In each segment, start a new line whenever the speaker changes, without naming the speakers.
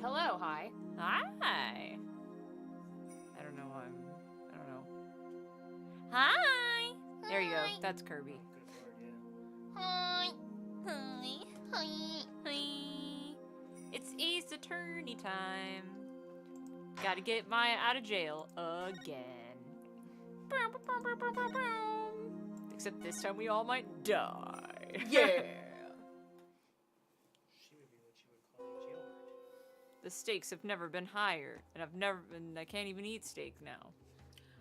Hi. Hello. Hi.
Hi. I don't know. I don't know. Hi. There you go. That's Kirby.
Hi.
Hi.
Hi.
Hi. It's Ace Attorney time. Gotta get Maya out of jail again. Except this time we all might die.
Yeah.
She would be what you would call a jailbird.
The stakes have never been higher, and I can't even eat steak now.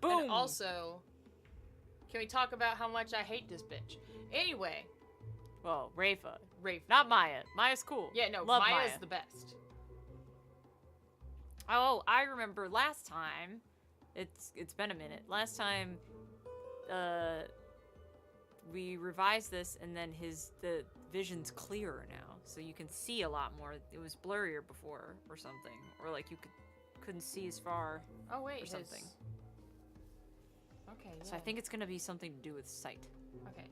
Boom.
And also, can we talk about how much I hate this bitch? Anyway,
Well, Rafa.
Rafe.
Not Maya. Maya's cool.
Yeah, no,
Love
Maya's
Maya.
the best.
Oh, I remember last time. It's been a minute. Last time, we revised this, and then the vision's clearer now, so you can see a lot more. It was blurrier before, or something, or like you couldn't see as far,
Oh wait,
or something.
Okay. Yeah.
So I think it's gonna be something to do with sight.
Okay.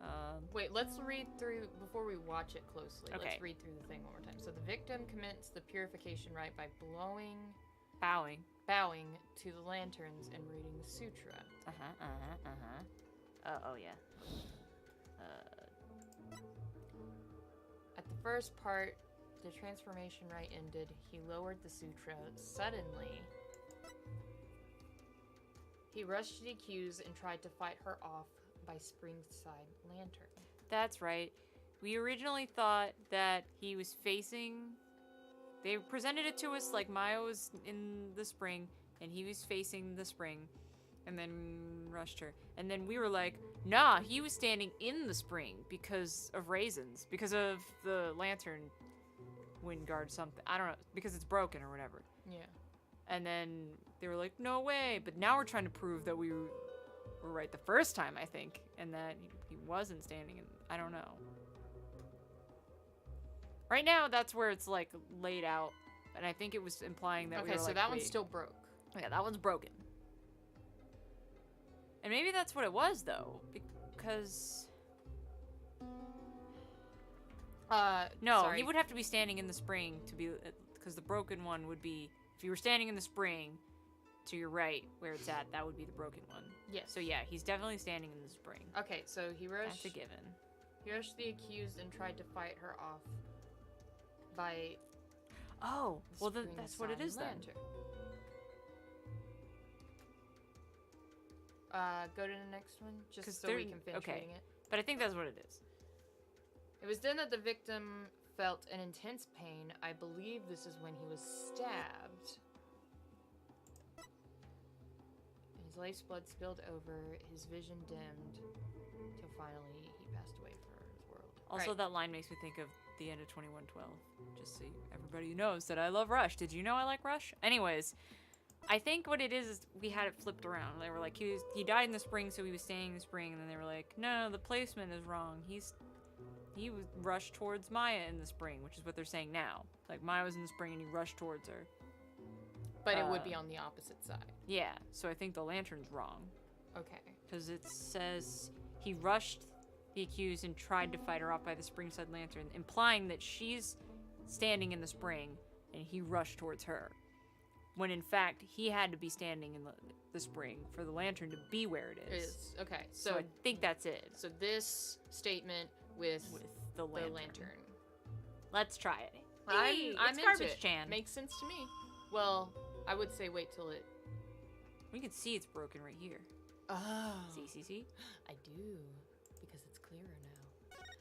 Um,
Wait, let's read through before we watch it closely.
Okay.
Let's read through the thing one more time. So the victim commits the purification rite by bowing to the lanterns and reading the sutra.
Oh yeah.
At the first part, the transformation rite ended. He lowered the sutra. Suddenly, he rushed to the accused and tried to fight her off by Springside Lantern.
That's right. We originally thought that he was facing. They presented it to us like Maya was in the spring, and he was facing the spring, and then rushed her. And then we were like, nah, he was standing in the spring because of raisins, because of the lantern wind guard something. I don't know, because it's broken or whatever.
Yeah.
And then they were like, no way. But now we're trying to prove that we were right the first time, I think, and that he wasn't standing in. I don't know. Right now, that's where it's like laid out, and I think it was implying that.
Okay,
we were
so
like,
that one's
wait.
still broke.
Yeah, that one's broken. And maybe that's what it was, though, because no,
sorry.
he would have to be standing in the spring to be, because the broken one would be if you were standing in the spring to your right where it's at. That would be the broken one.
Yes.
So yeah, he's definitely standing in the spring.
Okay, so he rushed.
That's a given.
He rushed the accused and tried to fight her off by.
Oh,
the
well then that's what it
Springside
is then.
Lantern. Go to the next one, just
'Cause
so we
there-
can finish
okay.
reading it.
But I think that's what it is.
It was then that the victim felt an intense pain. I believe this is when he was stabbed. And his life's blood spilled over, his vision dimmed, till finally he passed away for his world.
Also,
Right.
that line makes me think of the end of 2112. Just so everybody knows that I love Rush. Did you know I like Rush? Anyways, I think what it is we had it flipped around. They were like, he died in the spring, so he was staying in the spring. And then they were like, no, the placement is wrong. He was rushed towards Maya in the spring, which is what they're saying now. Like, Maya was in the spring and he rushed towards her.
But it would be on the opposite side.
Yeah, so I think the lantern's wrong.
Okay.
Because it says he rushed the accused and tried to fight her off by the Springside Lantern, implying that she's standing in the spring and he rushed towards her. When in fact, he had to be standing in the spring for the lantern to be where it is.
Okay,
So
so
I think that's it.
so this statement with
the
the
lantern.
lantern.
Let's try it.
I'm
it's
into
Garbage
it.
Chan.
Makes sense to me. Well, I would say wait till it.
We can see it's broken right here.
Oh.
See?
I do, because it's clearer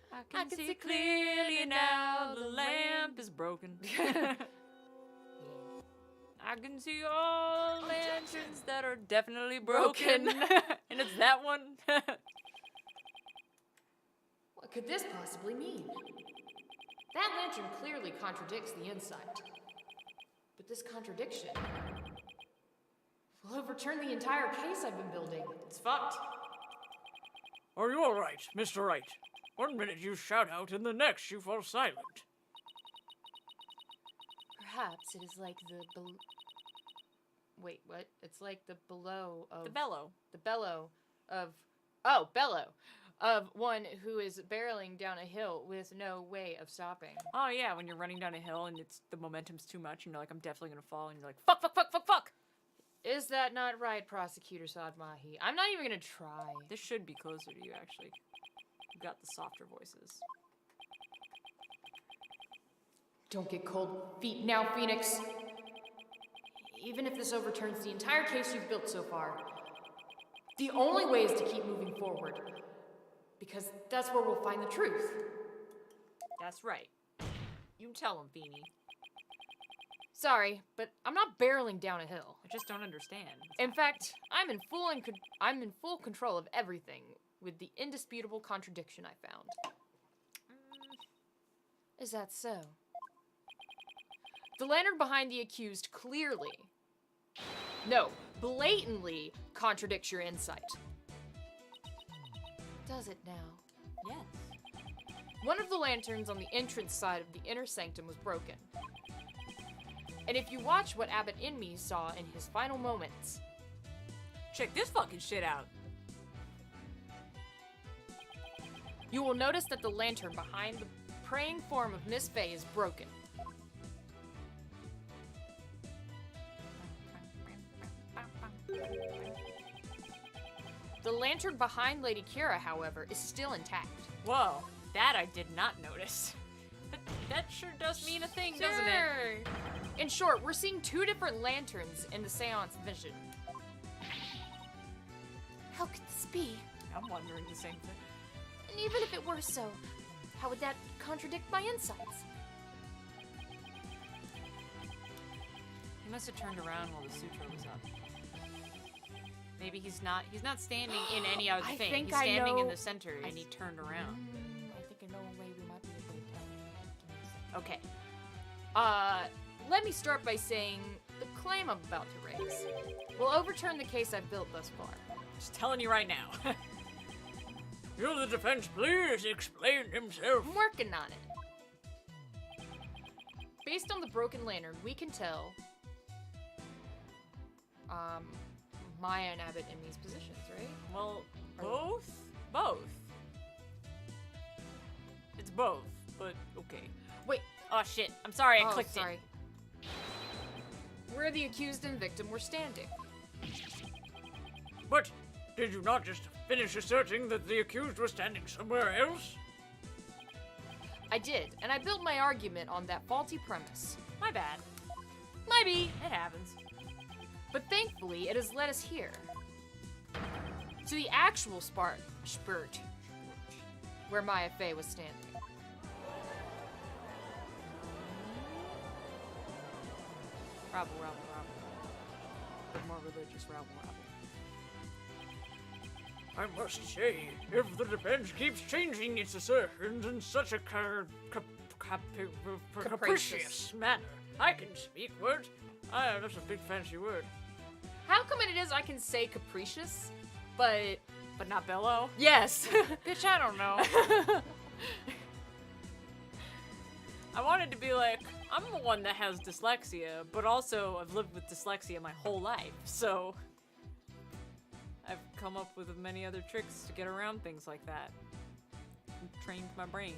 now.
I can see clearly now the lamp is broken. I can see all lanterns that are definitely broken. And it's that one.
What could this possibly mean? That lantern clearly contradicts the insight. But this contradiction will overturn the entire case I've been building. It's fucked.
Are you all right, Mr. Wright? One minute you shout out, and the next you fall silent.
Perhaps it is like the Wait, what? It's like the below of
The bellow.
the bellow of. Oh, bellow of one who is barreling down a hill with no way of stopping.
Oh yeah, when you're running down a hill and the momentum's too much, and you're like, I'm definitely gonna fall, and you're like, fuck, fuck, fuck, fuck, fuck.
Is that not right, Prosecutor Sadmahi? I'm not even gonna try.
This should be closer to you, actually. You got the softer voices.
Don't get cold feet now, Phoenix. Even if this overturns the entire case you've built so far, the only way is to keep moving forward. Because that's where we'll find the truth.
That's right. You tell him, Feeny.
Sorry, but I'm not barreling down a hill.
I just don't understand.
In fact, I'm in full control of everything, with the indisputable contradiction I found. Is that so? The lantern behind the accused clearly, no, blatantly contradicts your insight. Does it now?
Yes.
One of the lanterns on the entrance side of the inner sanctum was broken. And if you watch what Abbot Inme saw in his final moments,
check this fucking shit out.
you will notice that the lantern behind the praying form of Miss Faye is broken. The lantern behind Lady Kira, however, is still intact.
Whoa, that I did not notice. That sure does mean a thing, doesn't it?
In short, we're seeing two different lanterns in the seance vision. How could this be?
I'm wondering the same thing.
And even if it were so, how would that contradict my insights?
He must have turned around while the sutra was up. Maybe he's not standing in any other
I
thing.
think
He's
I
standing in
know-
the center and he turned around.
I think I know a way we might be able to tell.
Okay.
Let me start by saying the claim I'm about to raise will overturn the case I've built thus far.
Just telling you right now.
Will the defense please explain himself?
I'm working on it. Based on the broken lantern, we can tell Maya and Abbott in these positions, right?
Well, both? Both. It's both, but okay.
Wait.
Oh shit, I'm sorry, I
Oh,
clicked
sorry. Where the accused and victim were standing.
But did you not just finish asserting that the accused was standing somewhere else?
I did, and I built my argument on that faulty premise.
My bad.
Maybe.
It happens.
But thankfully, it has led us here. To the actual spurt, where Maya Fey was standing.
Rabble, rabble, rabble. The more religious rabble, rabble.
I must say, if the defense keeps changing its assertions in such a capricious manner, I can speak words. That's a big fancy word.
How come it is I can say capricious, but
not bellow?
yes.
Bitch, I don't know. I wanted to be like, I'm the one that has dyslexia, but also I've lived with dyslexia my whole life, so I've come up with many other tricks to get around things like that. Trained my brain,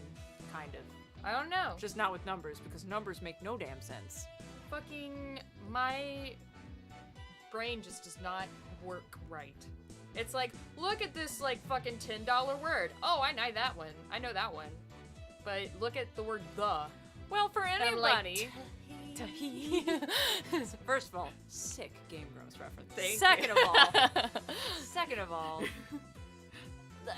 kind of.
I don't know.
Just not with numbers, because numbers make no damn sense.
Fucking my brain just does not work right. It's like, look at this like fucking $10 word. Oh, I know that one. I know that one. But look at the word the.
Well, for
And I'm like,
anybody. First of all, sick Game Grumps reference.
Thank
Second
you.
of all,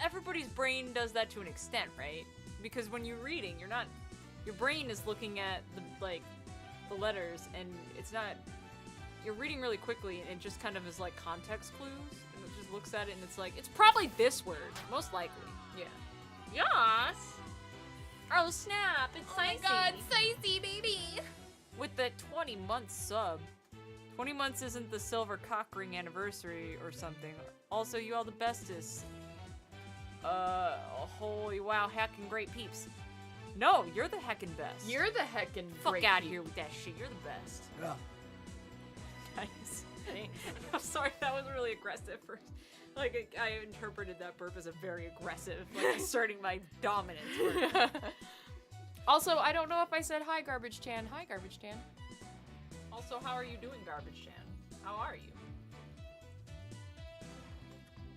everybody's brain does that to an extent, right? Because when you're reading, your brain is looking at the letters, and it's not. You're reading really quickly, and it just kind of is like context clues, and it just looks at it, and it's like, it's probably this word, most likely.
Yeah.
Yes. Oh snap! It's Cicey.
Cicey, baby!
With the 20-month sub. 20 months isn't the silver cock ring anniversary or something. Also, you all the bestest. Holy wow, heckin' great peeps. No, you're the heckin' best.
You're the heckin'
Fuck
great
out of
peep.
here with that shit. You're the best.
Yeah.
Nice.
Thanks.
I'm sorry, that was really aggressive. Like, I interpreted that burp as a very aggressive, like, asserting my dominance.
Also, I don't know if I said hi, Garbage Chan. Hi, Garbage Chan.
Also, how are you doing, Garbage Chan? How are you?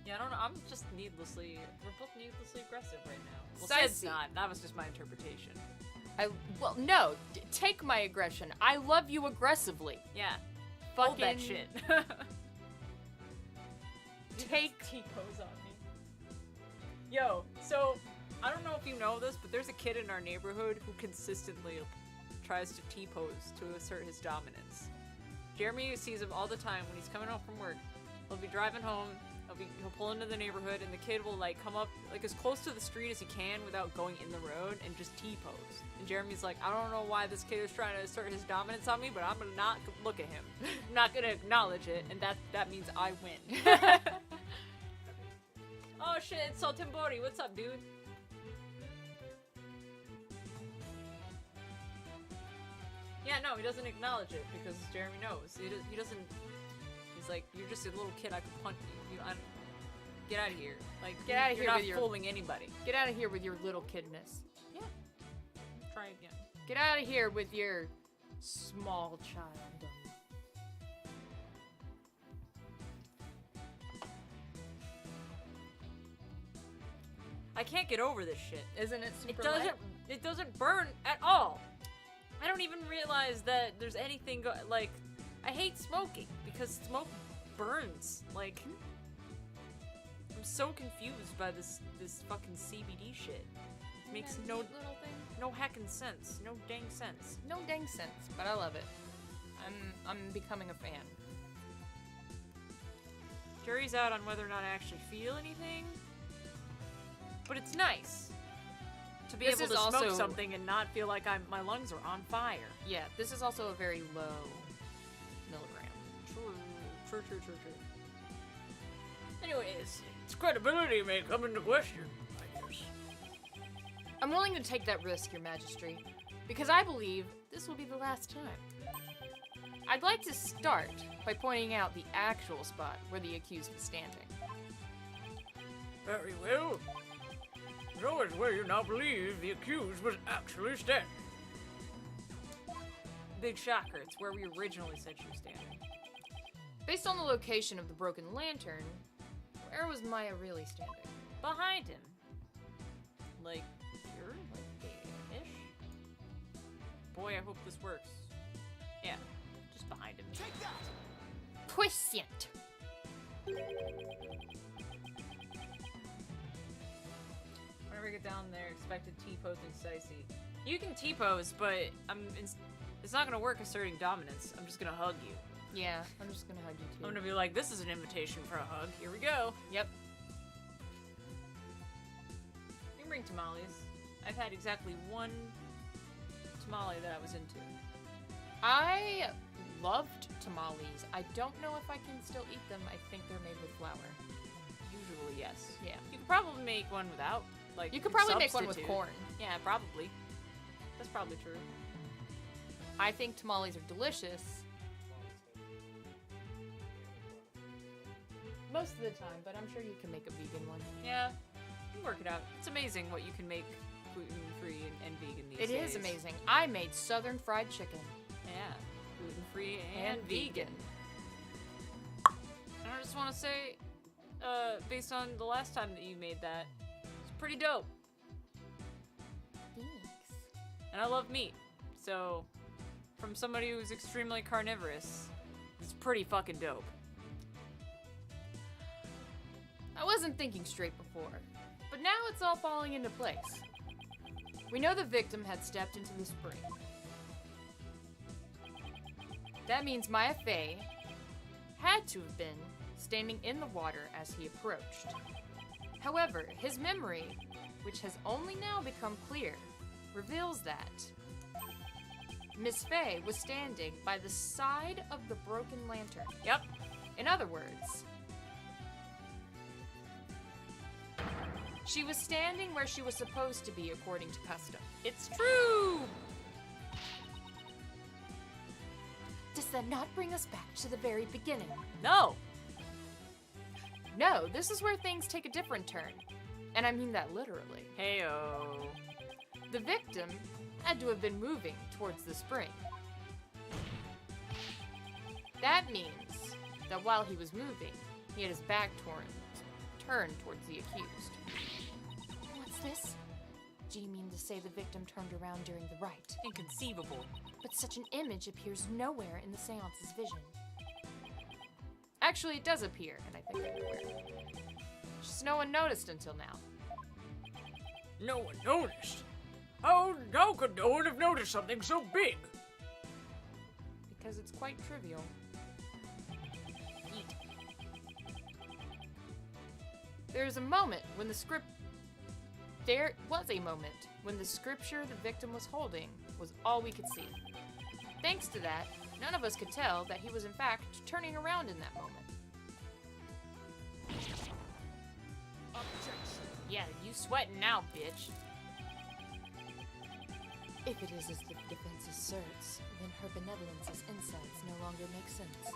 Yeah, I don't know. I'm just we're both needlessly aggressive right now. Well, Sid's
Spicy.
not. That was just my interpretation.
Well, no. Take my aggression. I love you aggressively.
Yeah.
Fucking
Hold that shit.
Take
T-pose on me. Yo, so, I don't know if you know this, but there's a kid in our neighborhood who consistently tries to T-pose to assert his dominance. Jeremy sees him all the time when he's coming home from work. He'll be driving home, he'll pull into the neighborhood, and the kid will, like, come up, like, as close to the street as he can without going in the road and just T-pose. And Jeremy's like, I don't know why this kid is trying to assert his dominance on me, but I'm gonna not look at him. I'm not gonna acknowledge it, and that means I win. Oh shit, it's Saltimbori. What's up, dude? Yeah, no, he doesn't acknowledge it because Jeremy knows. He doesn't. He's like, you're just a little kid. I could punch you. Get out of here. Like,
Get out of
you're
here
not
with your-
fooling anybody.
Get out of here with your little kidness.
Yeah. Try again.
Get out of here with your small child.
I can't get over this shit.
Isn't it super
It doesn't burn at all. I don't even realize that there's anything like, I hate smoking because smoke burns. Like, I'm so confused by this fucking CBD shit. It makes no heckin' sense. No dang sense.
No dang sense, but I love it. I'm becoming a fan.
Jury's out on whether or not I actually feel anything. But it's nice to be
This
able
is
to smoke
also-
something and not feel like my lungs are on fire.
Yeah, this is also a very low milligram.
True.
Anyways, its credibility may come into question, I guess.
I'm willing to take that risk, Your Majesty, because I believe this will be the last time. I'd like to start by pointing out the actual spot where the accused was standing.
Very well. So is where you now believe the accused was actually standing.
Big shocker, it's where we originally said she was standing.
Based on the location of the broken lantern, where was Maya really standing?
Behind him. Like, here? Like, ish? Boy, I hope this works. Yeah, just behind him.
Puissant!
Whenever I get down there, expected T-posing Sicey. You can T-pose, but it's not gonna work asserting dominance. I'm just gonna hug you.
Yeah, I'm just gonna hug you too.
I'm gonna be like, this is an invitation for a hug. Here we go.
Yep.
You can bring tamales. I've had exactly one tamale that I was into.
I loved tamales. I don't know if I can still eat them. I think they're made with flour.
Usually, yes.
Yeah.
You could probably make one without. Like,
You could probably make one with
substitute.
corn.
Yeah, probably. That's probably true.
I think tamales are delicious. Most of the time, but I'm sure you can make a vegan one.
Yeah, you can work it out. It's amazing what you can make gluten-free and vegan these days.
It is amazing. I made southern fried chicken.
Yeah, gluten-free and vegan. And I just want to say, based on the last time that you made that, it's pretty dope.
Thanks.
And I love meat, so from somebody who's extremely carnivorous, it's pretty fucking dope.
I wasn't thinking straight before, but now it's all falling into place. We know the victim had stepped into the spring. That means Maya Fey had to have been standing in the water as he approached. However, his memory, which has only now become clear, reveals that Miss Fey was standing by the side of the broken lantern.
Yep.
In other words, she was standing where she was supposed to be according to custom.
It's true!
Does that not bring us back to the very beginning?
No!
No, this is where things take a different turn. And I mean that literally.
Heyo.
The victim had to have been moving towards the spring. That means that while he was moving, he had his back turned towards the accused. What's this? Do you mean to say the victim turned around during the rite?
Inconceivable.
But such an image appears nowhere in the seance's vision. Actually, it does appear, and I think everywhere. Just no one noticed until now.
No one noticed? How could no one have noticed something so big?
Because it's quite trivial.
Eat.
There was a moment when the scripture the victim was holding was all we could see. Thanks to that, none of us could tell that he was in fact turning around in that moment.
Objection.
Yeah, you sweating now, bitch.
If it is as the defense asserts, then her benevolence's insights no longer make sense.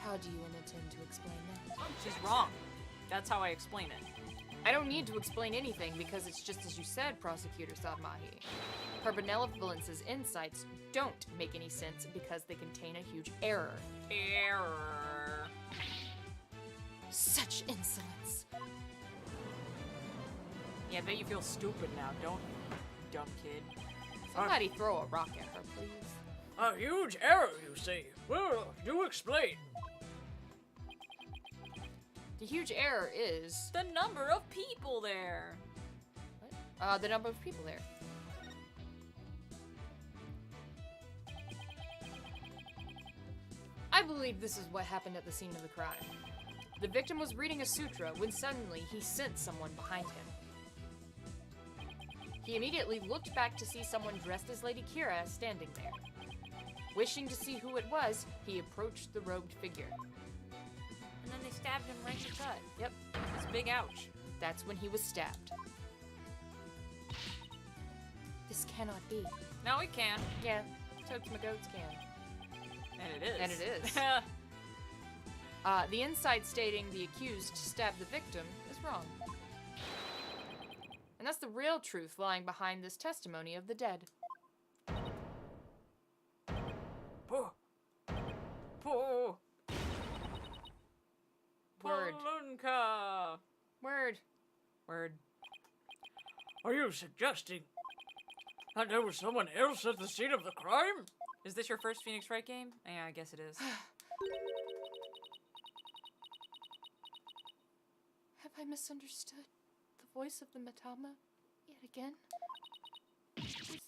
How do you intend to explain that?
She's wrong. That's how I explain it.
I don't need to explain anything because it's just as you said, Prosecutor Sadmahi. Her benevolence's insights don't make any sense because they contain a huge error.
Error.
Such insolence.
Yeah, I bet you feel stupid now, don't you, dumb kid?
Somebody throw a rock at her, please.
A huge error, you say? Well, do explain.
The huge error is
The number of people there.
the number of people there. I believe this is what happened at the scene of the crime. The victim was reading a sutra when suddenly he sensed someone behind him. He immediately looked back to see someone dressed as Lady Kira standing there. Wishing to see who it was, he approached the robed figure.
And then they stabbed him right in the gut.
Yep,
It's a big ouch.
that's when he was stabbed. This cannot be.
Now we can.
Yeah, Toads my goats can.
And it is.
And it is. The inside stating the accused stabbed the victim is wrong. And that's the real truth lying behind this testimony of the dead.
Po. Po.
Word.
Polunka.
Word.
Word.
Are you suggesting that there was someone else at the scene of the crime?
Is this your first Phoenix Wright game? Yeah, I guess it is.
Have I misunderstood the voice of the Matama yet again? This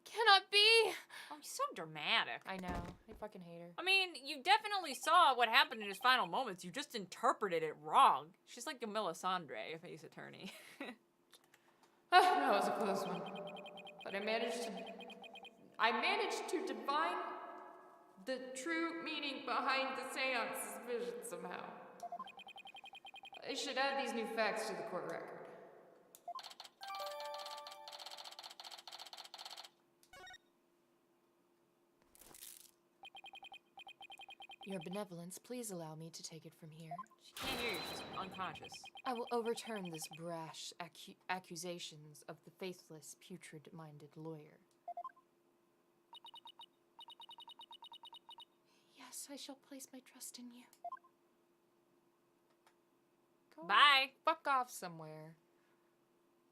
cannot be!
Oh, he's so dramatic.
I know. I fucking hate her.
I mean, you definitely saw what happened in his final moments. You just interpreted it wrong. She's like a Melisandre, a face attorney.
That was a close one. But I managed to divine the true meaning behind the seance's vision somehow. I should add these new facts to the court record. Your benevolence, please allow me to take it from here.
She can't hear you. She's unconscious.
I will overturn this brash accusations of the faithless, putrid-minded lawyer. Yes, I shall place my trust in you. Go
Bye.
fuck off somewhere.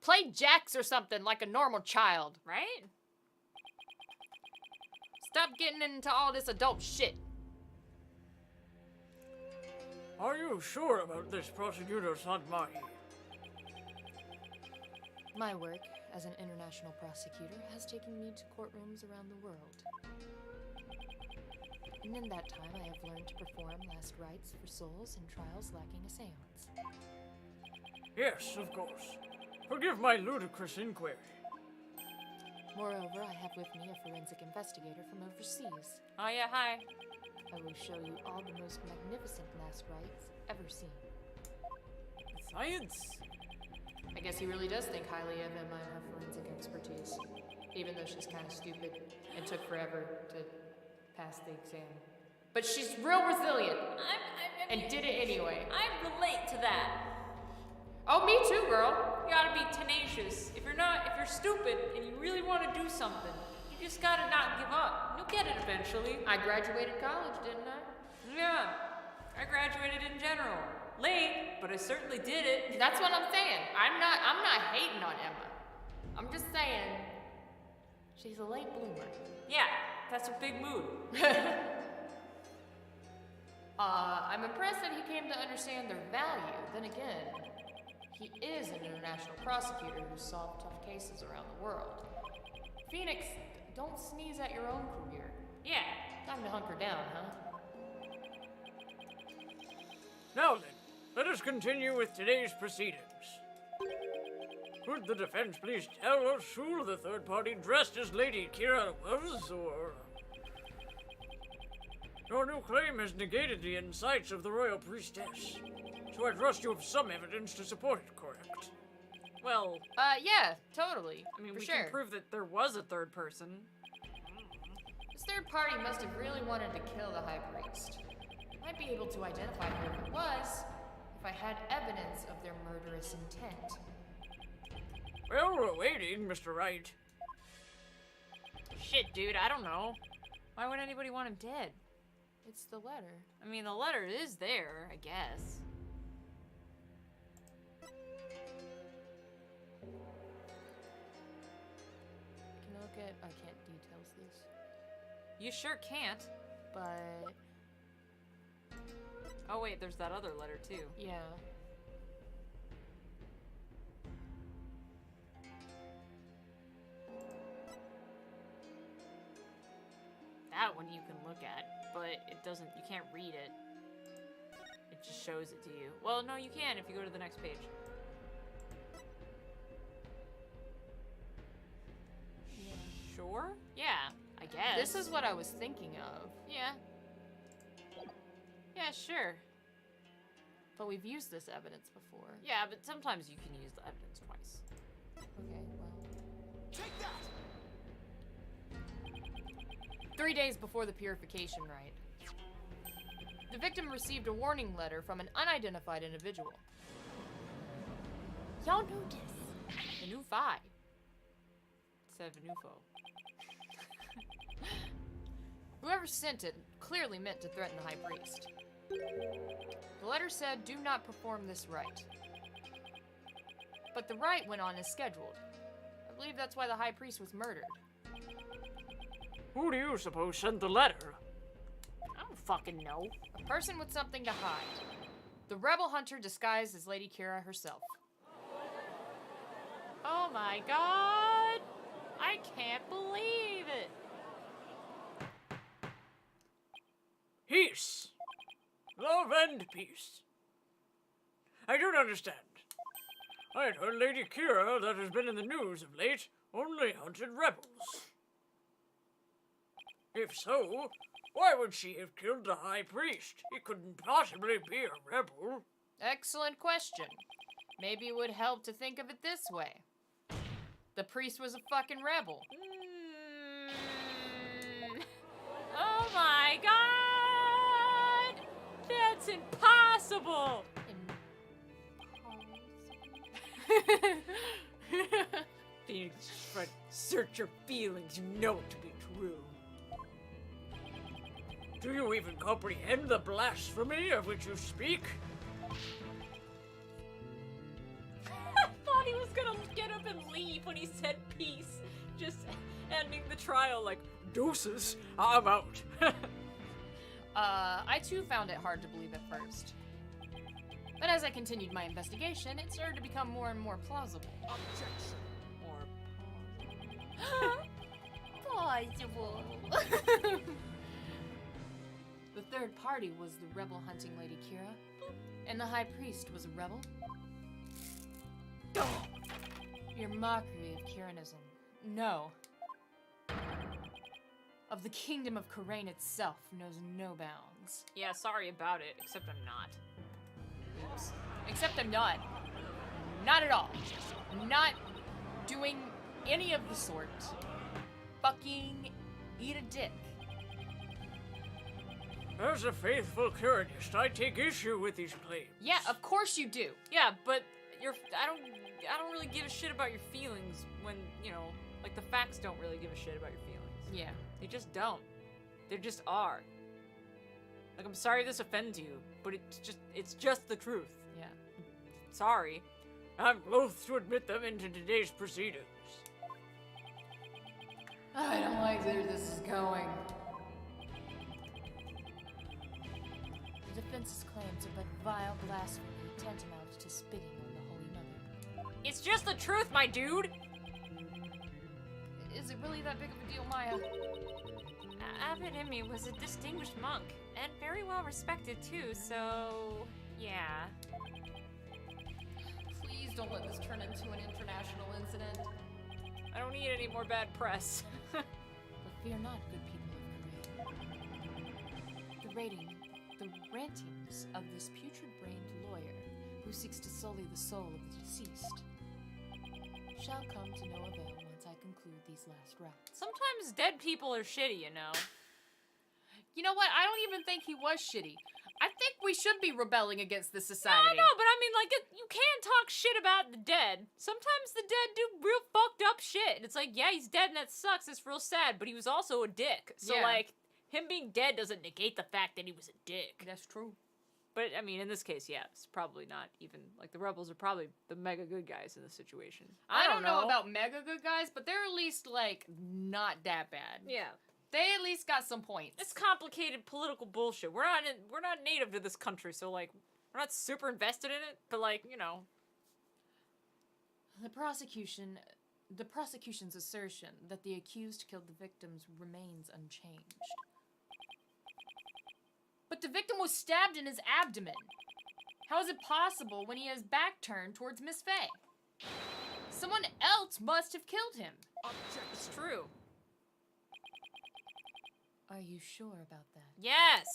Play jacks or something like a normal child.
Right?
Stop getting into all this adult shit.
Are you sure about this, Prosecutor Sadmahi?
My work as an international prosecutor has taken me to courtrooms around the world. And in that time, I have learned to perform last rites for souls in trials lacking a seance.
Yes, of course. Forgive my ludicrous inquiry.
Moreover, I have with me a forensic investigator from overseas.
Oh, yeah, hi.
I will show you all the most magnificent last rites ever seen.
Science?
I guess he really does think highly of Emma and her forensic expertise, even though she's kind of stupid and took forever to pass the exam. But she's real resilient and did it anyway.
I relate to that.
Oh, me too, girl.
You gotta be tenacious. If you're stupid and you really want to do something, you just gotta not give up. You'll get it eventually.
I graduated college, didn't I?
Yeah, I graduated in general. Late, but I certainly did it.
That's what I'm saying. I'm not hating on Emma. I'm just saying she's a late bloomer.
Yeah, that's a big mood.
I'm impressed that he came to understand their value. Then again, he is an international prosecutor who solved tough cases around the world. Phoenix, don't sneeze at your own career.
Yeah.
Time to hunker down, huh?
Now then, let us continue with today's proceedings. Would the defense please tell us who the third party dressed as Lady Kira was, or... Your new claim has negated the insights of the royal priestess, so I trust you have some evidence to support it, correct?
Well,
Yeah, totally.
I mean,
for
we
sure.
can prove that there was a third person.
This third party must have really wanted to kill the High Priest. Might be able to identify who it was if I had evidence of their murderous intent.
Well, we're waiting, Mr. Wright.
Shit, dude, I don't know. Why would anybody want him dead?
It's the letter.
I mean, the letter is there, I guess.
Can I look at... I can't details this.
You sure can't.
But...
Oh wait, there's that other letter too.
yeah.
That one you can look at, but it doesn't, you can't read it. It just shows it to you. Well, no, you can if you go to the next page. Sure? Yeah, I guess.
This is what I was thinking of.
Yeah. Yeah, sure.
But we've used this evidence before.
Yeah, but sometimes you can use the evidence twice.
Okay, well...
Take that!
3 days before the purification rite, the victim received a warning letter from an unidentified individual. Y'all notice?
The new five. Instead of a new foe.
Whoever sent it clearly meant to threaten the High Priest. The letter said, "Do not perform this rite." But the rite went on as scheduled. I believe that's why the High Priest was murdered.
Who do you suppose sent the letter?
I don't fucking know.
A person with something to hide. The rebel hunter disguised as Lady Kira herself.
Oh my god! I can't believe it!
Peace. Love and peace. I don't understand. I had heard Lady Kira, that has been in the news of late, only hunted rebels. If so, why would she have killed the High Priest? He couldn't possibly be a rebel.
Excellent question. Maybe it would help to think of it this way. The priest was a fucking rebel.
Oh my god! That's impossible! Phoenix, but search your feelings, you know it to be true.
Do you even comprehend the blasphemy of which you speak?
I thought he was gonna get up and leave when he said peace. Just ending the trial like,
Deuces, I'm out.
I too found it hard to believe at first. But as I continued my investigation, it started to become more and more plausible.
Objection.
Plausible. The third party was the rebel hunting Lady Kira, and the High Priest was a rebel. Your mockery of Kiranism. No. Of the kingdom of Karain itself knows no bounds.
yeah, sorry about it, except I'm not.
Oops. Except I'm not. Not at all. Not doing any of the sort. Fucking eat a dick.
As a faithful Curanist, I take issue with these claims.
Yeah, of course you do.
Yeah, but I don't really give a shit about your feelings when, you know, like the facts don't really give a shit about your feelings.
Yeah.
They just don't. They just are. Like, I'm sorry if this offends you, but it's just the truth.
Yeah.
Sorry.
I'm loath to admit them into today's proceedings.
I don't like where this is going.
The defense's claims are but vile blasphemy tantamount to spitting on the Holy Mother.
It's just the truth, my dude!
Is it really that big of a deal, Maya?
Abbot Emmy was a distinguished monk, and very well respected too, so... yeah.
Please don't let this turn into an international incident.
I don't need any more bad press.
But fear not, good people of Korea. The rantings of this putrid-brained lawyer, who seeks to sully the soul of the deceased, shall come to no avail once I conclude these last rites.
Sometimes dead people are shitty, you know?
You know what? I don't even think he was shitty. I think we should be rebelling against this society.
I know, but I mean, like, you can't talk shit about the dead. Sometimes the dead do real fucked up shit. And it's like, yeah, he's dead and that sucks. It's real sad, but he was also a dick. So,
Yeah.
like, him being dead doesn't negate the fact that he was a dick.
That's true.
But, I mean, in this case, yeah, it's probably not even, like, the rebels are probably the mega good guys in this situation.
I don't know about mega good guys, but they're at least, like, not that bad.
Yeah.
They at least got some points.
It's complicated political bullshit. We're not native to this country, so, like, we're not super invested in it, but, like, you know.
The prosecution's assertion that the accused killed the victims remains unchanged.
But the victim was stabbed in his abdomen. How is it possible when he has back turned towards Miss Faye? Someone else must have killed him.
It's true.
Are you sure about that?
Yes!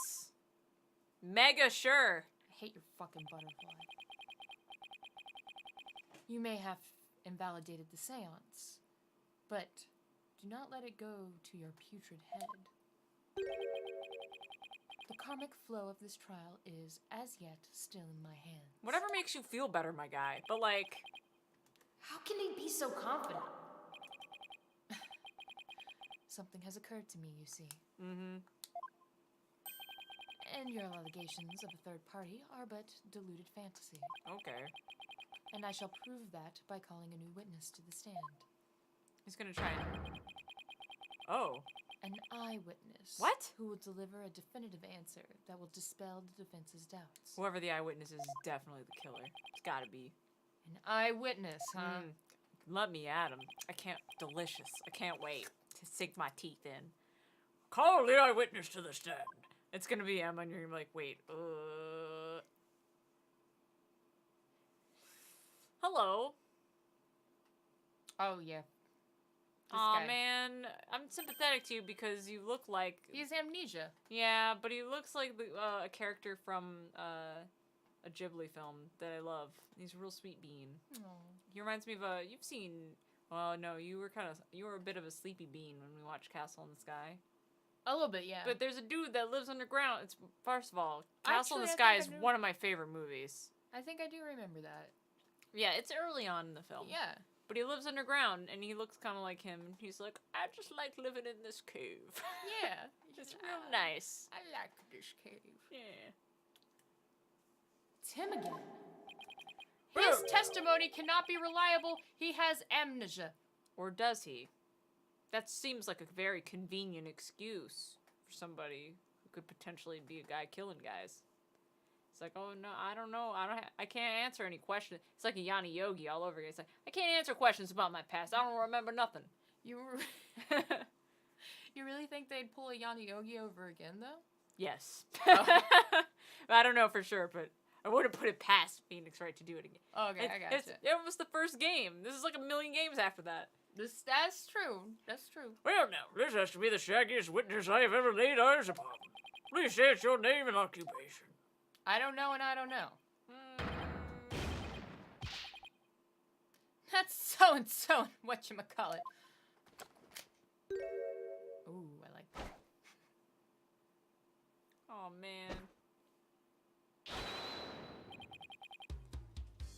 Mega sure.
I hate your fucking butterfly.
You may have invalidated the seance, but do not let it go to your putrid head. The karmic flow of this trial is, as yet, still in my hands.
Whatever makes you feel better, my guy. But, like...
How can he be so confident?
Something has occurred to me, you see.
Mm-hmm.
And your allegations of a third party are but deluded fantasy.
Okay.
And I shall prove that by calling a new witness to the stand.
He's gonna try and... Oh.
An eyewitness.
What?
Who will deliver a definitive answer that will dispel the defense's doubts.
Whoever the eyewitness is definitely the killer. It's gotta be.
An eyewitness, huh?
Let me at him. I can't... Delicious. I can't wait to sink my teeth in.
Call the eyewitness to the stand.
It's gonna be Emma, and you're gonna be like, wait, Hello.
Oh, yeah.
Aw,
guy.
man. I'm sympathetic to you because you look like...
He has amnesia.
Yeah, but he looks like a character from a Ghibli film that I love. He's a real sweet bean. He reminds me of a... You've seen... Well, no, you were a bit of a sleepy bean when we watched Castle in the Sky.
A little bit, yeah.
But there's a dude that lives underground. It's first of all, Castle in the
Actually,
Sky
I
is
think I do.
one of my favorite movies.
I think I do remember that.
Yeah, it's early on in the film.
Yeah.
But he lives underground, and he looks kind of like him. He's like, I just like living in this cave.
Yeah.
It's real nice.
I like this cave.
Yeah.
It's him again. His testimony cannot be reliable. He has amnesia.
Or does he? That seems like a very convenient excuse for somebody who could potentially be a guy killing guys. It's like, oh no, I don't know. I can't answer any questions. It's like a Yanni Yogi all over again. It's like, I can't answer questions about my past. I don't remember nothing.
You really think they'd pull a Yanni Yogi over again, though?
Yes.
Oh.
I don't know for sure, but I wouldn't put it past Phoenix Wright to do it again.
Okay, I gotcha.
It was the first game. This is like a million games after that.
That's true. That's true.
Well, now, this has to be the shaggiest witness I have ever laid eyes upon. Please say it's your name and occupation.
I don't know and I don't know. That's so-and-so and whatchamacallit. Ooh, I like that.
Aw. Oh, man.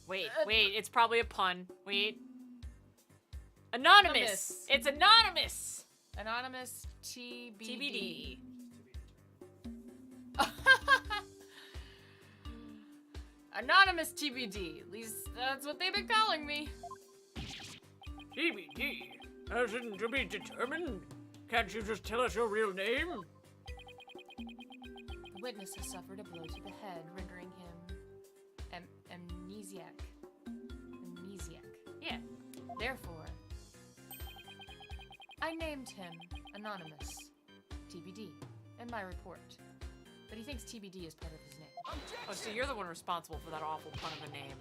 Wait, it's probably a pun. Wait. Anonymous! It's anonymous!
Anonymous TBD.
TBD.
Anonymous TBD. At least that's what they've been calling me.
TBD? As in to be determined? Can't you just tell us your real name?
The witness has suffered a blow to the head, rendering him amnesiac.
Yeah.
Therefore, I named him Anonymous TBD in my report. But he thinks TBD is part of his name.
Oh, so you're the one responsible for that awful pun of a name.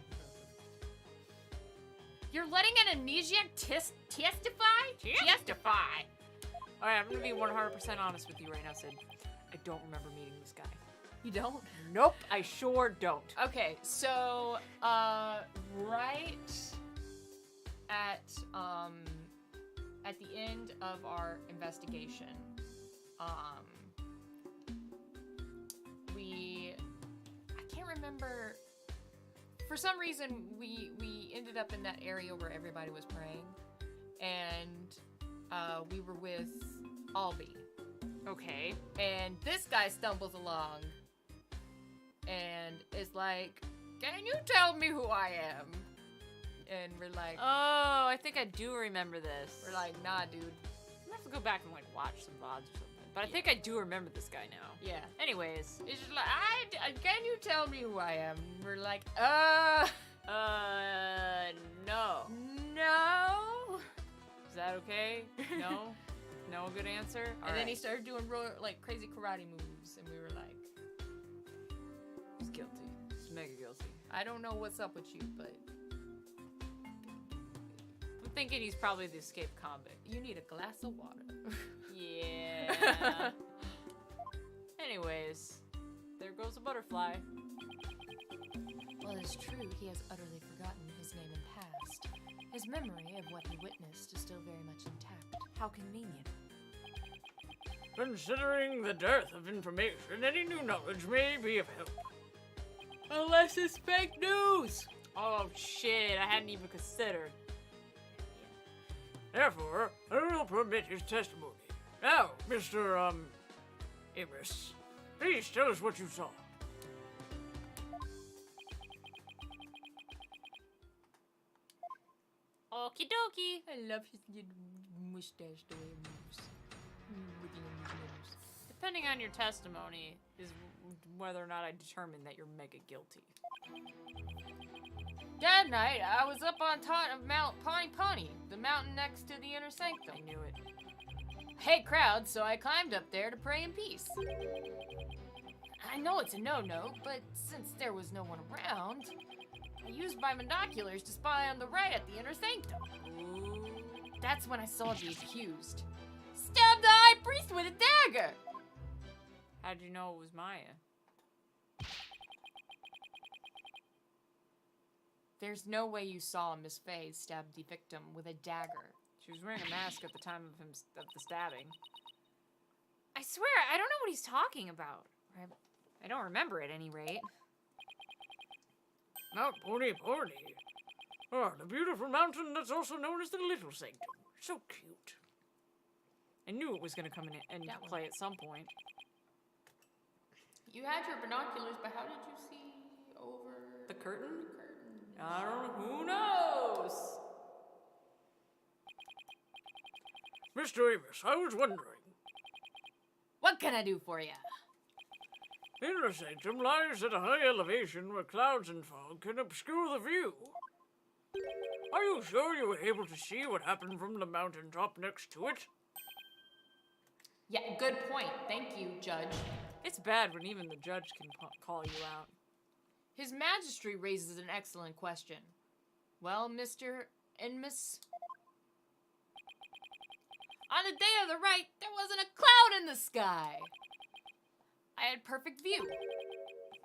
You're letting an amnesiac testify?
Testify! Alright, I'm gonna be 100% honest with you right now, Sid. I don't remember meeting this guy.
You don't?
Nope, I sure don't.
Okay, so, right at the end of our investigation, I can't remember, for some reason, we ended up in that area where everybody was praying, and, we were with Albie.
Okay.
And this guy stumbles along and is like, "Can you tell me who I am?" And we're like,
Oh, I think I do remember this.
we're like, "Nah, dude."
I'm gonna have to go back and like watch some VODs or something. But I think I do remember this guy now.
Yeah.
Anyways.
It's just like, can you tell me who I am? We're like,
No.
no.
Is that okay? No? No good answer?
And then he started doing like crazy karate moves, and we were like,
He's guilty. He's mega guilty.
I don't know what's up with you, but
I'm thinking he's probably the escaped convict.
you need a glass of water.
Yeah. Anyways, there goes a butterfly.
While it's true he has utterly forgotten his name and past, his memory of what he witnessed is still very much intact.
How convenient.
Considering the dearth of information, any new knowledge may be of help.
Unless it's fake news! Oh shit, I hadn't even considered.
Therefore, I will permit his testimony. Now, Mr. Amos, please tell us what you saw.
Okie dokie.
I love his little mustache, the way it moves. Looking at his nose.
Depending on your testimony is whether or not I determine that you're mega guilty.
That night, I was up on top of Mount Pawnee, the mountain next to the inner sanctum.
I knew it.
I hate crowds, so I climbed up there to pray in peace. I know it's a no-no, but since there was no one around, I used my binoculars to spy on the right at the inner sanctum.
Ooh.
That's when I saw the accused. Stab the high priest with a dagger!
How'd you know it was Maya?
There's no way you saw Miss Faye stab the victim with a dagger.
She was wearing a mask at the time of the stabbing. I swear, I don't know what he's talking about. I don't remember at any rate.
Mount Pony. Oh, the beautiful mountain that's also known as the Little Sanctum. So cute.
I knew it was going to come in and
That one.
play at some point.
You had your binoculars, but how did you see over
The curtain?
the curtain?
I don't know. Who knows?
Mr. Amos, I was wondering.
What can I do for you?
The inner sanctum lies at a high elevation where clouds and fog can obscure the view. Are you sure you were able to see what happened from the mountaintop next to it?
Yeah, good point. Thank you, Judge.
It's bad when even the judge can call you out.
His Majesty raises an excellent question. Well, Mr. and Miss... On the day of the right, there wasn't a cloud in the sky. I had perfect view.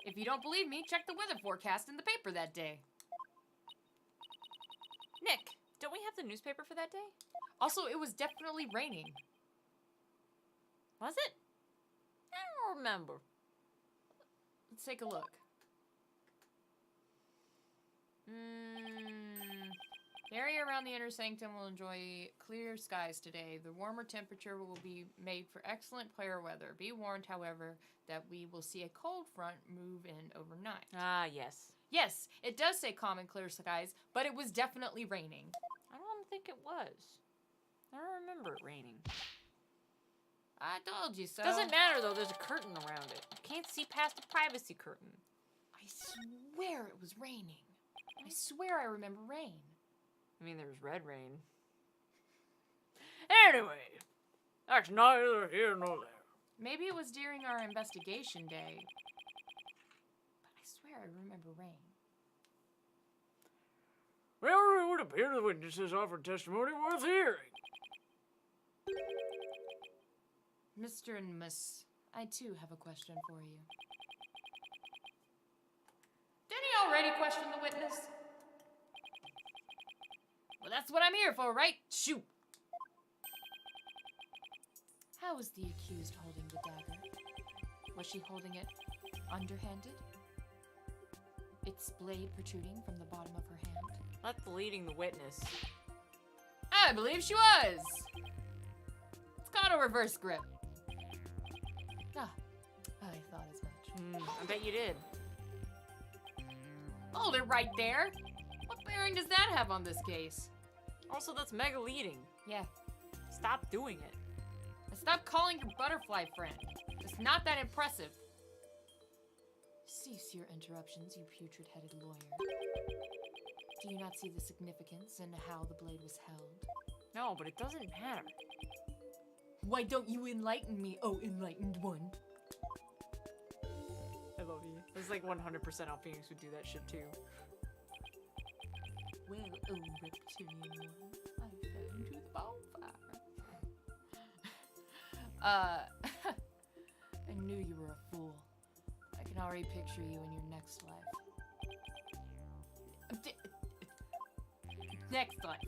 If you don't believe me, check the weather forecast in the paper that day.
Nick, don't we have the newspaper for that day?
Also, it was definitely raining.
Was it? I don't remember.
Let's take a look. The area around the inner sanctum will enjoy clear skies today. The warmer temperature will be made for excellent player weather. Be warned, however, that we will see a cold front move in overnight.
Ah, yes.
Yes, it does say calm and clear skies, but it was definitely raining.
I don't think it was. I don't remember it raining.
I told you so.
Doesn't matter, though. There's a curtain around it. You can't see past the privacy curtain.
I swear it was raining. I swear I remember rain.
I mean, there was red rain.
Anyway, that's neither here nor there.
Maybe it was during our investigation day. But I swear I remember rain.
Well, it would appear the witnesses offered testimony worth hearing.
Mr. and Miss, I too have a question for you. Didn't he already question the witness? Well, that's what I'm here for, right? Shoot! How was the accused holding the dagger? Was she holding it underhanded? Its blade protruding from the bottom of her hand?
That's leading the witness.
I believe she was! It's called a reverse grip. Ah, I thought as much.
I bet you did.
Hold it right there! What bearing does that have on this case?
Also, that's mega leading.
Yeah,
Stop doing it.
and stop calling your butterfly friend. It's not that impressive. Cease your interruptions, you putrid-headed lawyer. Do you not see the significance in how the blade was held?
No, but it doesn't matter.
Why don't you enlighten me, oh enlightened one?
I love you. It's like 100% how Phoenix would do that shit too.
Well, oh reptilian one, I fell into the bonfire. I knew you were a fool. I can already picture you in your next life. Next life.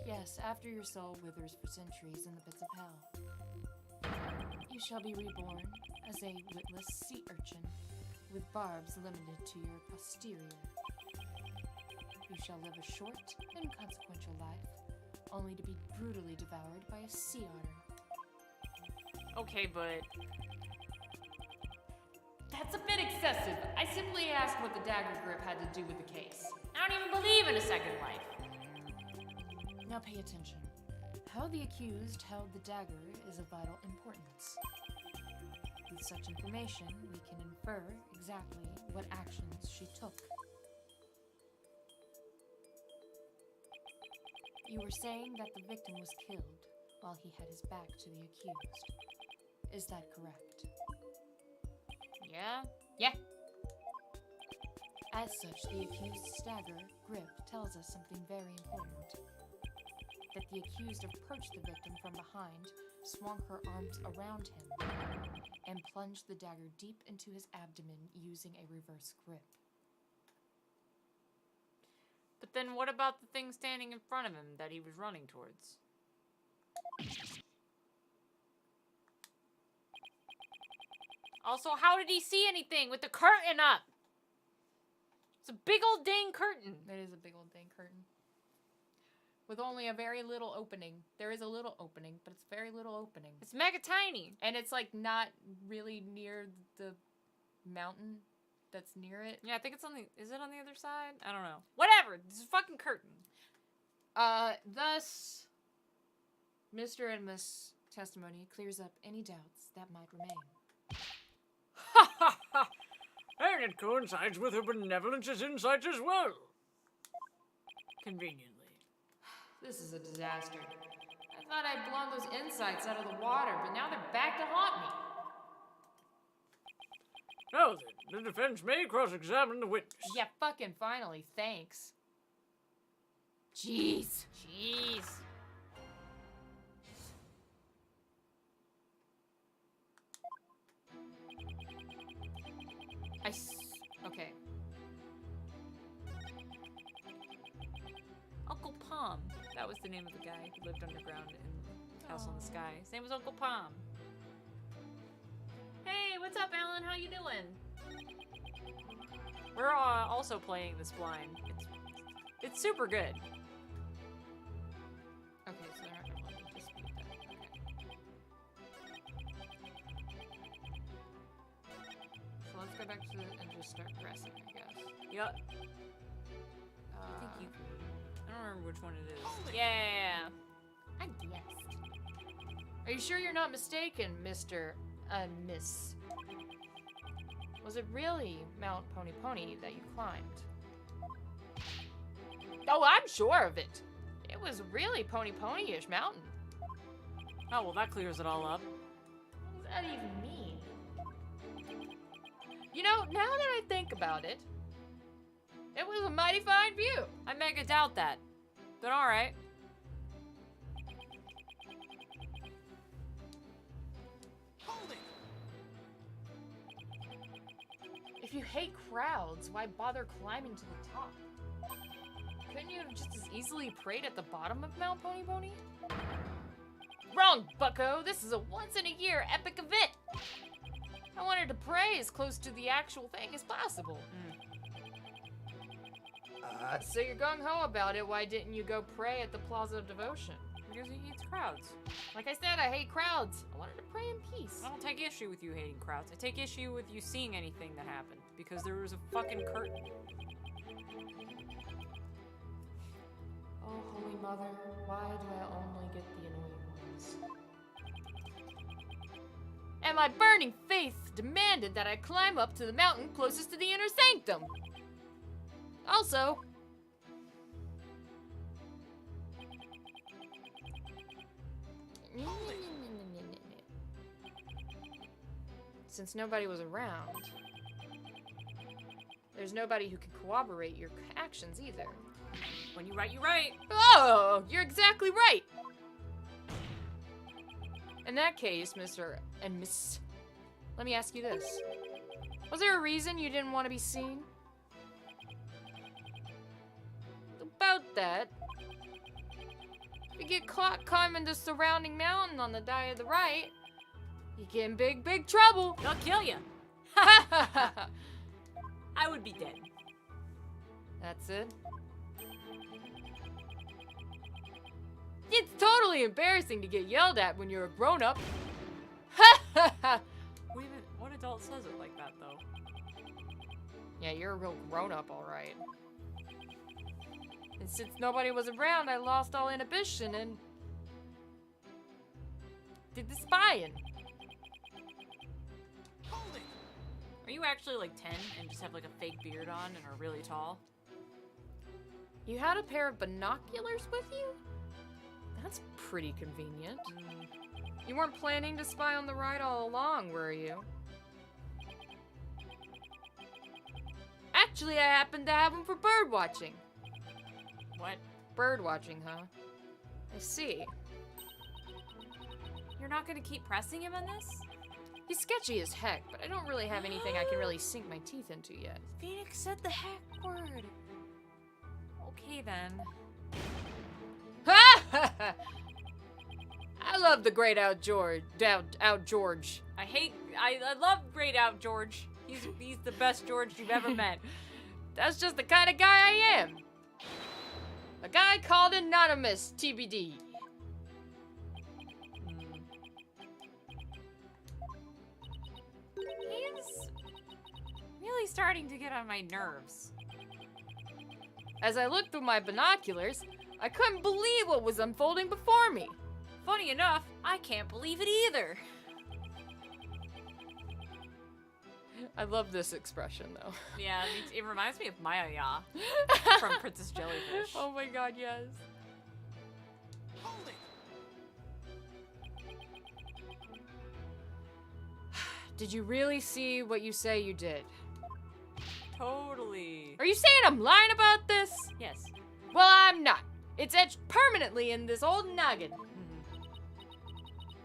Yes, after your soul withers for centuries in the pits of hell. You shall be reborn as a witless sea urchin, with barbs limited to your posterior. You shall live a short, inconsequential life, only to be brutally devoured by a sea otter.
Okay, but
That's a bit excessive. I simply asked what the dagger grip had to do with the case. I don't even believe in a second life. Now pay attention. How the accused held the dagger is of vital importance. With such information, we can infer exactly what actions she took. You were saying that the victim was killed while he had his back to the accused. Is that correct?
yeah.
Yeah. As such, the accused's dagger grip tells us something very important. That the accused approached the victim from behind, swung her arms around him, and plunged the dagger deep into his abdomen using a reverse grip.
But then what about the thing standing in front of him that he was running towards? Also, how did he see anything with the curtain up? It's a big old dang curtain.
It is a big old dang curtain. With only a very little opening. There is a little opening, but it's very little opening.
It's mega tiny.
And it's like not really near the mountain that's near it.
Yeah, I think it's on the... Is it on the other side? I don't know. Whatever. This is a fucking curtain.
Thus, Mr. and Miss testimony clears up any doubts that might remain.
Ha ha ha! And it coincides with her benevolence's insights as well. Conveniently.
This is a disaster. I thought I'd blown those insights out of the water, but now they're back to haunt me.
Now then, the defense may cross-examine the witness.
Yeah, fucking finally, thanks. Jeez.
Jeez.
Okay.
Uncle Palm. That was the name of the guy who lived underground in House on the Sky. His name was Uncle Palm.
Hey,
what's up, Alan? How you doing? We're also playing this blind. It's super good.
Okay, so they're not gonna let me dispute that. Okay. So let's go back to and just start pressing, I guess.
Yep. I don't remember which one it is. Yeah.
I guessed. Are you sure you're not mistaken, Mr. Miss? Was it really Mount Pony Pony that you climbed? Oh, I'm sure of it. It was really Pony Pony-ish mountain.
Oh, well, that clears it all up.
What does that even mean? You know, now that I think about it, it was a mighty fine view.
I mega doubt that. But alright.
Hold it!
If you hate crowds, why bother climbing to the top? Couldn't you have just as easily prayed at the bottom of Mount Pony Pony? Wrong, bucko! This is a once-in-a-year epic event! I wanted to pray as close to the actual thing as possible. So you're gung-ho about it, why didn't you go pray at the Plaza of Devotion?
Because he hates crowds.
Like I said, I hate crowds. I wanted to pray in peace.
I don't take issue with you hating crowds. I take issue with you seeing anything that happened. Because there was a fucking curtain.
Oh, Holy Mother, why do I only get the annoying ones? And my burning faith demanded that I climb up to the mountain closest to the inner sanctum. Also, since nobody was around, there's nobody who can corroborate your actions either.
When you write, you write.
Oh, you're exactly right. In that case, Mr. and Miss, let me ask you this. Was there a reason you didn't want to be seen? About that, if you get caught climbing the surrounding mountain on the die of the right, you get in big, big trouble.
They'll kill you. I would be dead.
That's it. It's totally embarrassing to get yelled at when you're a grown-up.
What adult says it like that, though?
Yeah, you're a real grown-up, all right. And since nobody was around, I lost all inhibition and did the spying.
Hold it!
Are you actually like 10 and just have like a fake beard on and are really tall?
You had a pair of binoculars with you? That's pretty convenient. You weren't planning to spy on the ride all along, were you? Actually, I happen to have them for bird watching.
What?
Bird watching, huh? I see.
You're not gonna keep pressing him on this?
He's sketchy as heck, but I don't really have anything I can really sink my teeth into yet.
Phoenix said the heck word. Okay then.
I love the great out George.
I love Great Out George. He's the best George you've ever met.
That's just the kind of guy I am. A guy called Anonymous, TBD.
He's really starting to get on my nerves.
As I looked through my binoculars, I couldn't believe what was unfolding before me.
Funny enough, I can't believe it either.
I love this expression, though.
Yeah, it reminds me of Maya Ya from Princess Jellyfish.
Oh my god, yes.
Hold it!
Did you really see what you say you did?
Totally.
Are you saying I'm lying about this?
Yes.
Well, I'm not. It's etched permanently in this old noggin.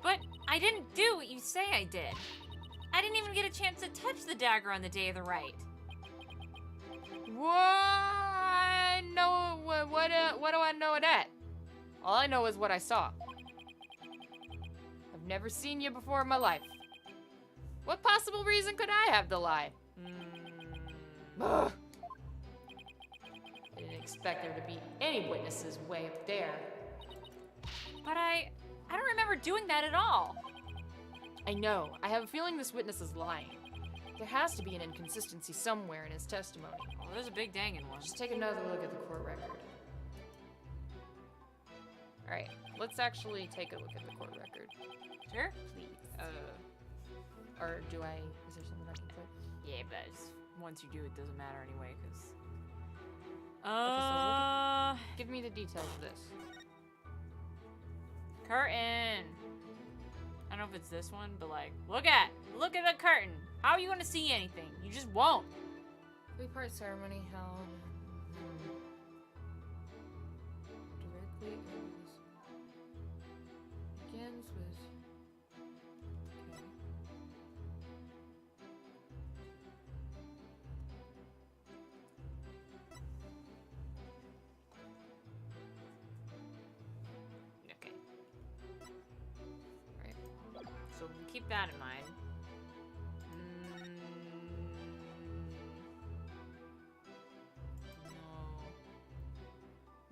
But I didn't do what you say I did. I didn't even get a chance to touch the dagger on the day of the rite.
What do I know of that? All I know is what I saw. I've never seen you before in my life. What possible reason could I have to lie? Ugh. I didn't expect there to be any witnesses way up there.
But I don't remember doing that at all.
I know. I have a feeling this witness is lying. There has to be an inconsistency somewhere in his testimony.
Well, there's a big dangin' one.
Just take another look at the court record. Alright, let's actually take a look at the court record.
Sure.
Please. Or do I... Is there something I can put?
Yeah, but once you do, it doesn't matter anyway, because...
Okay, so give me the details of this.
Curtain! I don't know if it's this one, but like, look at the curtain! How are you gonna see anything? You just won't!
Three-part ceremony held... directly begins with... Okay.
Okay.
Right.
So keep that in mind. No.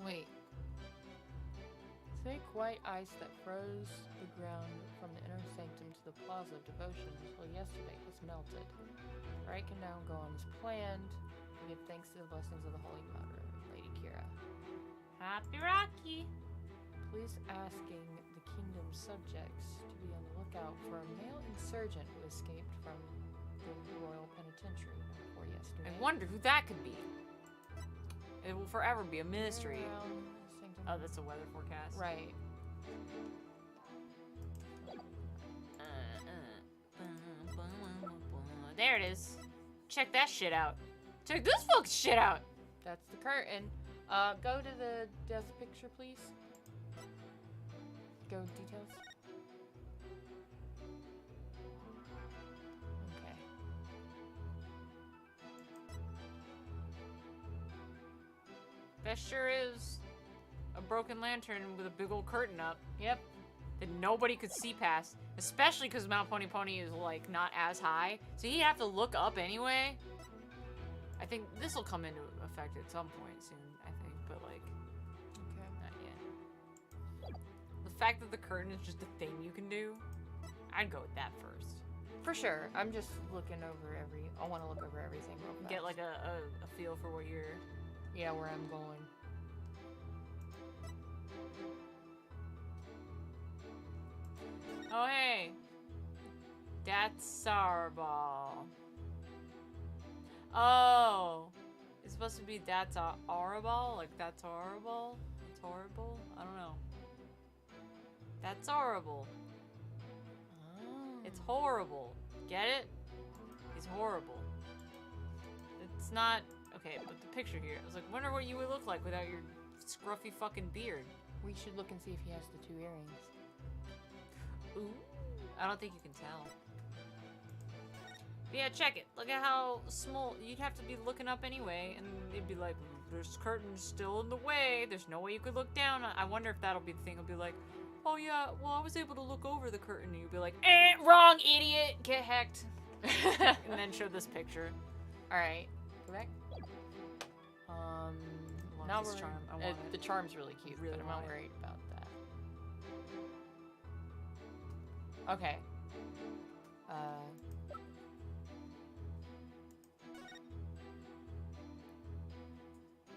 Wait. Thick white ice that froze the ground from the inner sanctum to the plaza of devotion until yesterday has melted. Right can now go on as planned and give thanks to the blessings of the Holy Mother, Lady Kira.
Happy Rocky!
Please asking the kingdom's subjects to be on the lookout for a male insurgent who escaped from the royal penitentiary before yesterday.
I wonder who that could be. It will forever be a mystery.
Around the sanctum.
Oh, that's a weather forecast?
Right.
There it is. Check that shit out. Check this fucking shit out.
That's the curtain. Go to the death picture, please. Go details. Okay.
That sure is a broken lantern with a big old curtain up.
Yep.
That nobody could see past. Especially because Mount Pony Pony is, like, not as high. So you have to look up anyway. I think this will come into effect at some point soon, I think. But, like,
Okay.
not yet. The fact that the curtain is just a thing you can do, I'd go with that first.
For sure. I'm just looking over I want to look over everything real fast.
Get, like, a feel for what you're...
Yeah, where I'm going.
Oh, hey! That's Sarball. Oh! It's supposed to be that's horrible? Like, that's horrible? It's horrible? I don't know. That's horrible.
Oh.
It's horrible. Get it? It's horrible. It's not... Okay, but the picture here. I was like, wonder what you would look like without your scruffy fucking beard.
We should look and see if he has the 2 earrings.
Ooh. I don't think you can tell. But yeah, check it. Look at how small. You'd have to be looking up anyway, and it'd be like, there's curtains still in the way. There's no way you could look down. I wonder if that'll be the thing. It'll be like, oh yeah, well, I was able to look over the curtain. And you'd be like, wrong, idiot. Get hecked. And then show this picture.
Alright. Go back. Now
this
we're...
charm. I want
the
it.
charm's really cute,
Really
but I'm
want
not
it.
worried about that. Okay.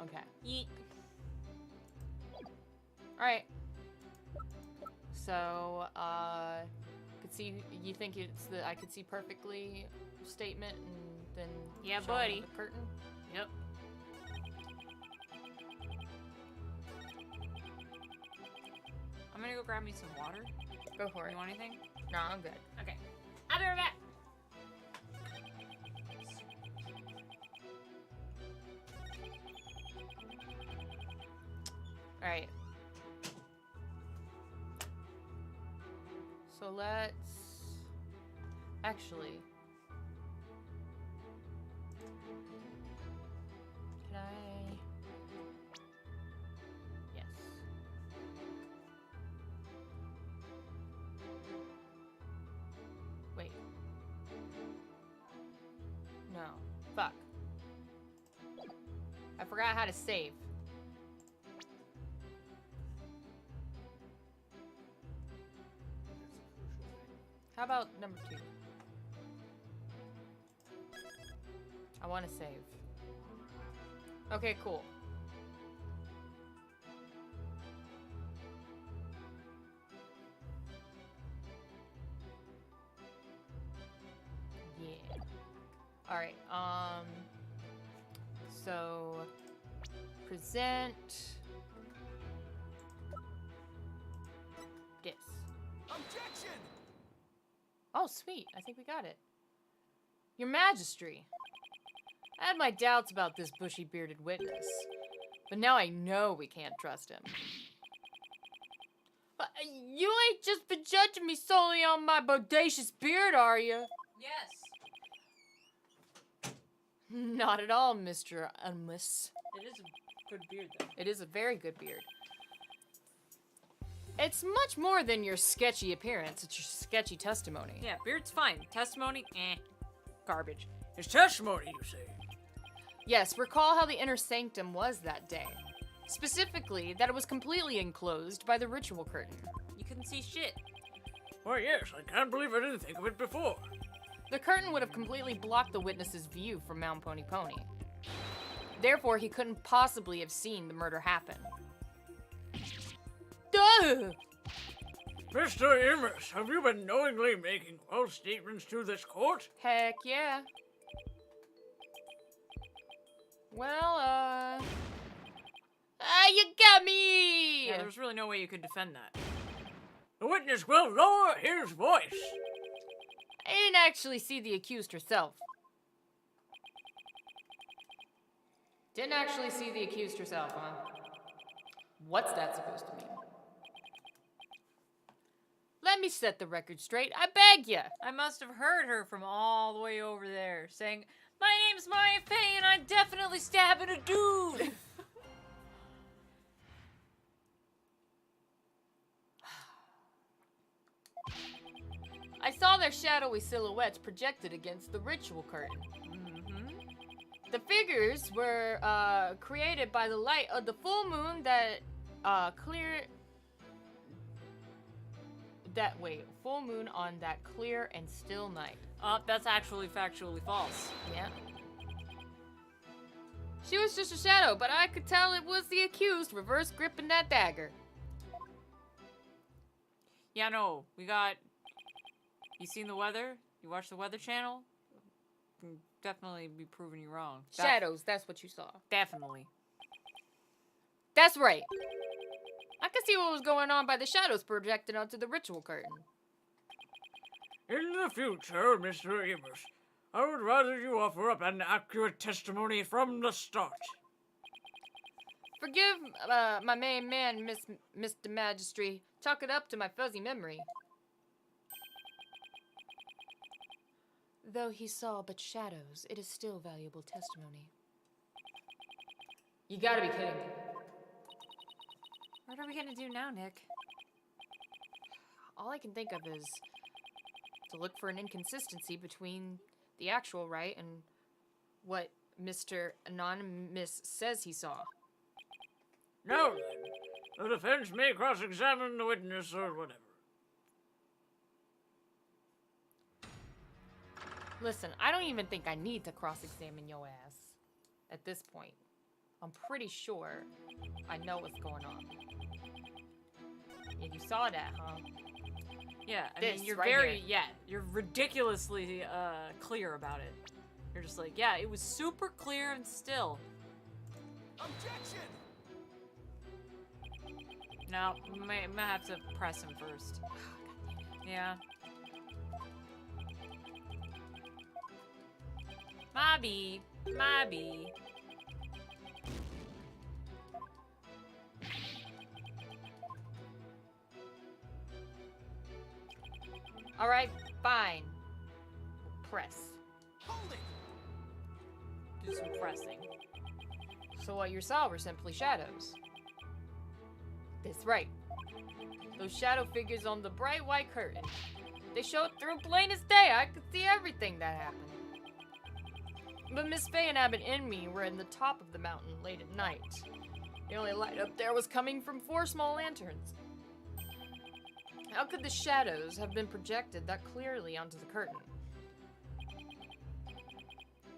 Okay.
Yeet.
Alright. So, could see, you think it's the I could see perfectly statement and then
Yeah,
show
buddy.
the curtain?
Yep. I'm gonna go grab me some water.
Go for it.
You want anything?
No, I'm good.
Okay. I'll be right back.
Alright. So let's... Actually... Can I... Yes. Wait. I forgot how to save. How about number 2? I want to save. Okay, cool. Yeah. All right. So present this.
Objection!
Oh, sweet. I think we got it. Your Majesty. I had my doubts about this bushy-bearded witness, but now I know we can't trust him. But you ain't just been judging me solely on my bodacious beard, are you?
Yes.
Not at all, Mr. Unless.
It is a good beard, though.
It is a very good beard. It's much more than your sketchy appearance. It's your sketchy testimony.
Yeah, beard's fine. Testimony, garbage.
His testimony, you say?
Yes, recall how the inner sanctum was that day. Specifically, that it was completely enclosed by the ritual curtain.
You couldn't see shit.
Why, yes, I can't believe I didn't think of it before.
The curtain would have completely blocked the witness's view from Mount Pony Pony. Therefore, he couldn't possibly have seen the murder happen. Duh!
Mr. Imus, have you been knowingly making false statements to this court?
Heck yeah. Well, you got me!
Yeah, there's really no way you could defend that.
The witness will lower his voice.
I didn't actually see the accused herself. Didn't actually see the accused herself, huh? What's that supposed to mean? Let me set the record straight, I beg ya!
I must have heard her from all the way over there saying, "My name's Maya Fey and I'm definitely stabbing a dude!"
I saw their shadowy silhouettes projected against the ritual curtain. The figures were created by the light of the full moon full moon on that clear and still night.
That's actually factually false.
Yeah. She was just a shadow, but I could tell it was the accused reverse gripping that dagger.
Yeah, no, we got... You seen the weather? You watch the Weather Channel? Can definitely be proving you wrong.
Shadows, that's what you saw.
Definitely.
That's right. I could see what was going on by the shadows projected onto the ritual curtain.
In the future, Mr. Imus, I would rather you offer up an accurate testimony from the start.
Forgive my main man, Mr. Magistry. Chalk it up to my fuzzy memory. Though he saw but shadows, it is still valuable testimony. You gotta be kidding me.
What are we gonna do now, Nick?
All I can think of is to look for an inconsistency between the actual right and what Mr. Anonymous says he saw.
Now then, the defense may cross-examine the witness or whatever.
Listen, I don't even think I need to cross-examine your ass at this point. I'm pretty sure I know what's going on. Yeah, you saw that, huh?
Yeah, I
This
mean, you're
right
very,
here.
yeah, you're ridiculously clear about it. You're just like, yeah, it was super clear and still.
Objection!
No, might have to press him first. Yeah. Mobby. Mobby.
All right, fine. Press.
Hold it!
Do some pressing.
So what you saw were simply shadows. That's right. Those shadow figures on the bright white curtain. They showed through plain as day. I could see everything that happened. But Miss Faye and Abbott and me were in the top of the mountain late at night. The only light up there was coming from 4 small lanterns. How could the shadows have been projected that clearly onto the curtain?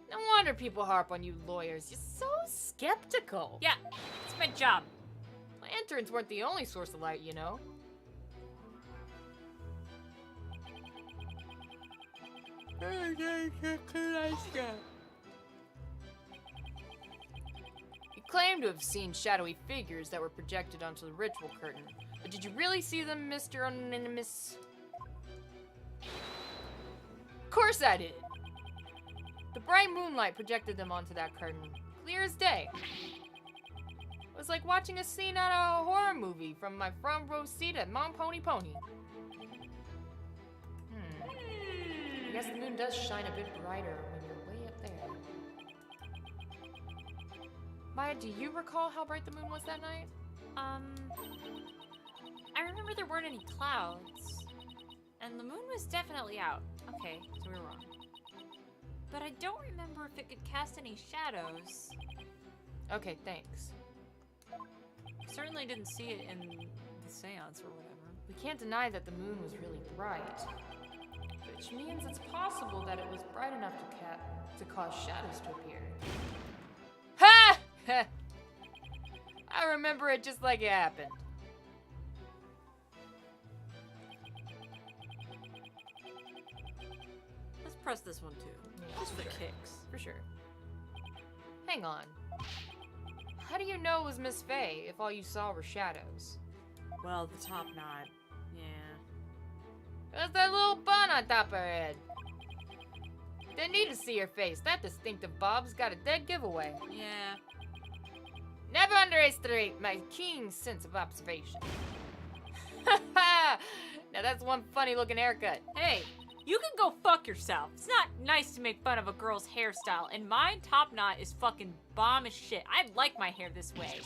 No wonder people harp on you lawyers. You're so skeptical.
Yeah, it's my job.
Lanterns weren't the only source of light, you know. You claim to have seen shadowy figures that were projected onto the ritual curtain, but did you really see them, Mr. Anonymous? Of course I did. The bright moonlight projected them onto that curtain, clear as day. It was like watching a scene out of a horror movie from my front row seat at Mount Pony Pony. I guess the moon does shine a bit brighter when you're way up there. Maya, do you recall how bright the moon was that night?
I remember there weren't any clouds. And the moon was definitely out. Okay, so we were wrong. But I don't remember if it could cast any shadows.
Okay, thanks.
I certainly didn't see it in the seance or whatever.
We can't deny that the moon was really bright, which means it's possible that it was bright enough to cause shadows to appear. Ha! I remember it just like it happened.
Let's press this one too.
Yeah,
Just for
sure.
kicks.
For sure. Hang on. How do you know it was Miss Faye if all you saw were shadows?
Well, the top knot. Yeah.
There's that little bun on top of her head. Didn't need to see her face. That distinctive bob's got a dead giveaway.
Yeah.
Never underestimate my keen sense of observation. Now that's one funny looking haircut.
Hey, you can go fuck yourself. It's not nice to make fun of a girl's hairstyle, and my top knot is fucking bomb as shit. I like my hair this way.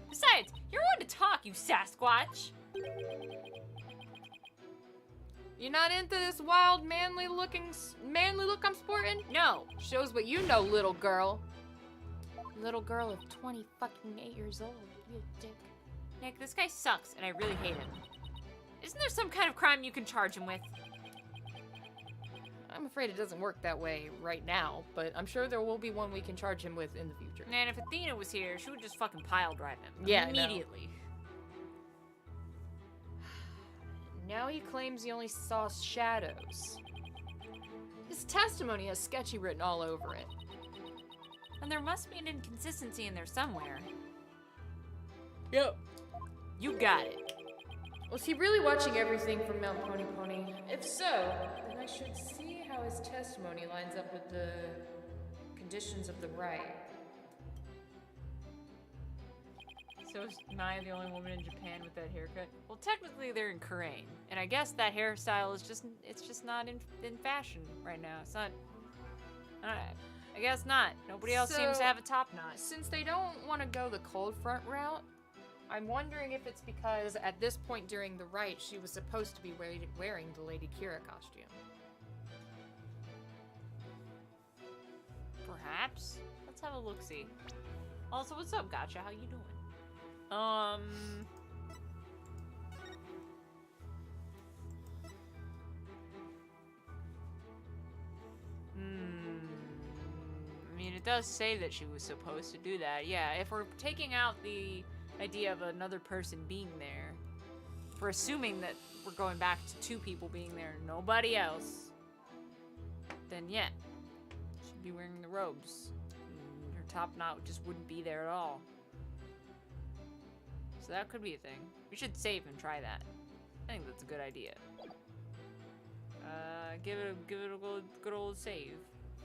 Besides, you're one to talk, you Sasquatch.
You're not into this wild, manly look I'm sporting?
No.
Shows what you know, little girl. Little girl of 28 years old, you dick.
Nick, this guy sucks, and I really hate him. Isn't there some kind of crime you can charge him with?
I'm afraid it doesn't work that way right now, but I'm sure there will be one we can charge him with in the future.
Man, if Athena was here, she would just fucking pile drive him.
Yeah, I know.
immediately.
Now he claims he only saw shadows. His testimony has sketchy written all over it.
And there must be an inconsistency in there somewhere.
Yep.
You got it.
Was he really watching everything from Mount Pony Pony? If so, then I should see how his testimony lines up with the conditions of the rite.
So is Maya the only woman in Japan with that haircut? Well, technically they're in Korean, and I guess that hairstyle is just not in fashion right now. It's not. I guess not. Nobody else seems
So-
to have a top knot.
Since they don't want to go the cold front route, I'm wondering if it's because at this point during the rite, she was supposed to be wearing the Lady Kira costume.
Perhaps. Let's have a look-see. Also, what's up, Gotcha? How you doing? I mean, it does say that she was supposed to do that. Yeah, if we're taking out the idea of another person being there, if we're assuming that we're going back to 2 people being there, nobody else, then yeah, she'd be wearing the robes. And her top knot just wouldn't be there at all. So that could be a thing. We should save and try that. I think that's a good idea. Give it a good old save.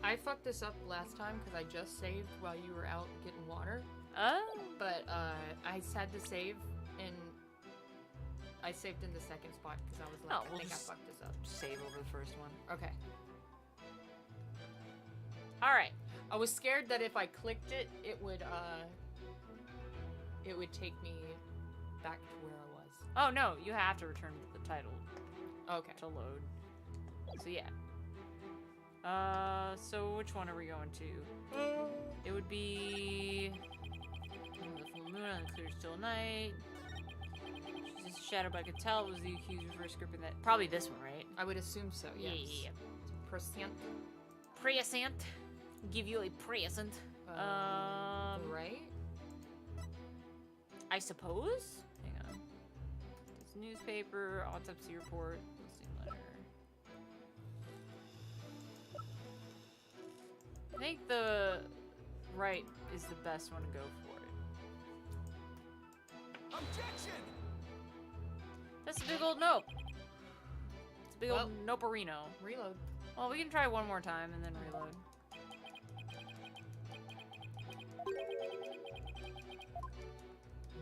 I fucked this up last time because I just saved while you were out getting water.
Oh.
But I had to save, and I saved in the second spot because I was like,
Oh,
I
we'll
think
just-
I fucked this up.
Save over the first one.
Okay.
All right.
I was scared that if I clicked it, it would take me back to where I was.
Oh no, you have to return the title
Okay.
to load. So yeah. So which one are we going to? It would be the full moon on the clear still night. She's just shadowed, but I could tell it was the accuser's first grip in that. Probably this one, right?
I would assume so, yes.
Yeah.
Percent.
Present. Give you a present.
Right?
I suppose? Hang on. This newspaper, autopsy report, listing letter. I think the right is the best one to go for it.
Objection!
That's a big old nope. It's a big
Well.
old noperino.
Reload.
Well, we can try one more time and then reload.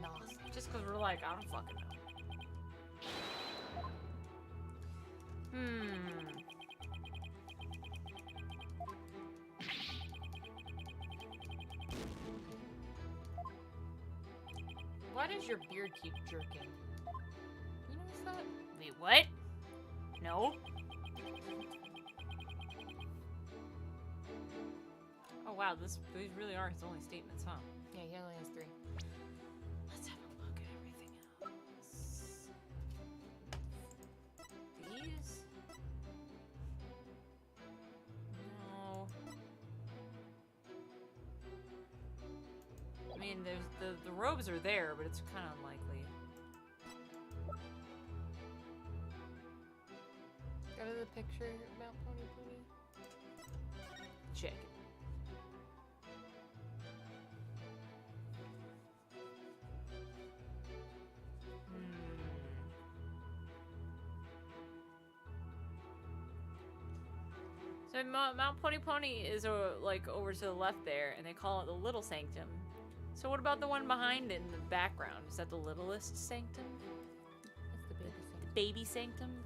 Nos.
Just because we're like, I don't fucking know.
Why does your beard keep jerking? You notice that?
Wait, what? No? Oh wow, these really are his only statements, huh?
Yeah, he only has 3.
Let's have a look at everything else. These? No. I mean, there's the robes are there, but it's kind of unlikely.
Go to the picture about Pony Pony.
Check it. So Mount Pony Pony is like over to the left there, and they call it the Little Sanctum. So what about the one behind it in the background? Is that the Littlest Sanctum?
That's the baby thing.
The Baby Sanctum?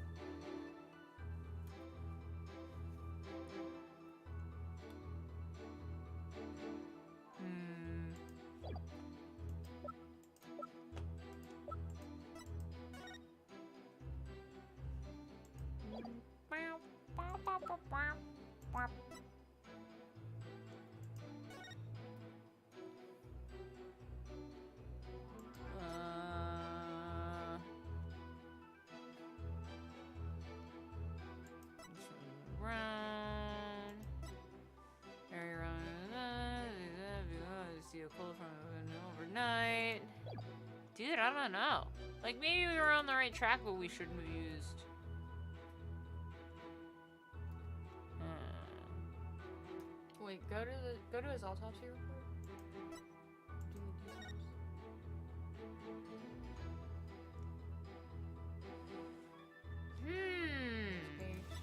Run. Area run. See a cold from overnight. Dude, I don't know. Like, maybe we were on the right track, but we shouldn't have used.
Wait, go to his autopsy report. Do the details. Page.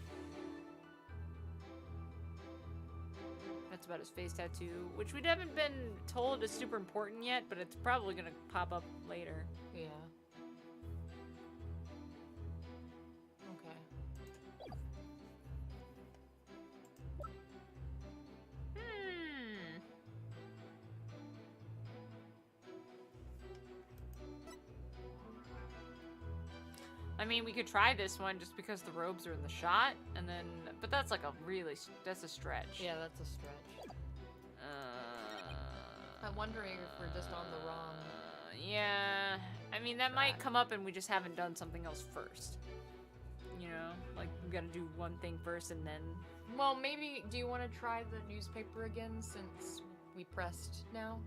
That's about his face tattoo, which we haven't been told is super important yet, but it's probably gonna pop up later.
Yeah. Okay.
I mean, we could try this one just because the robes are in the shot, and then, but that's like that's a stretch.
Yeah, that's a stretch. I'm wondering if we're just on the wrong.
Yeah, I mean that might
track.
come up, and we just haven't done something else first. You know, like we got to do one thing first, and then.
Well, maybe. Do you want to try the newspaper again since we pressed now?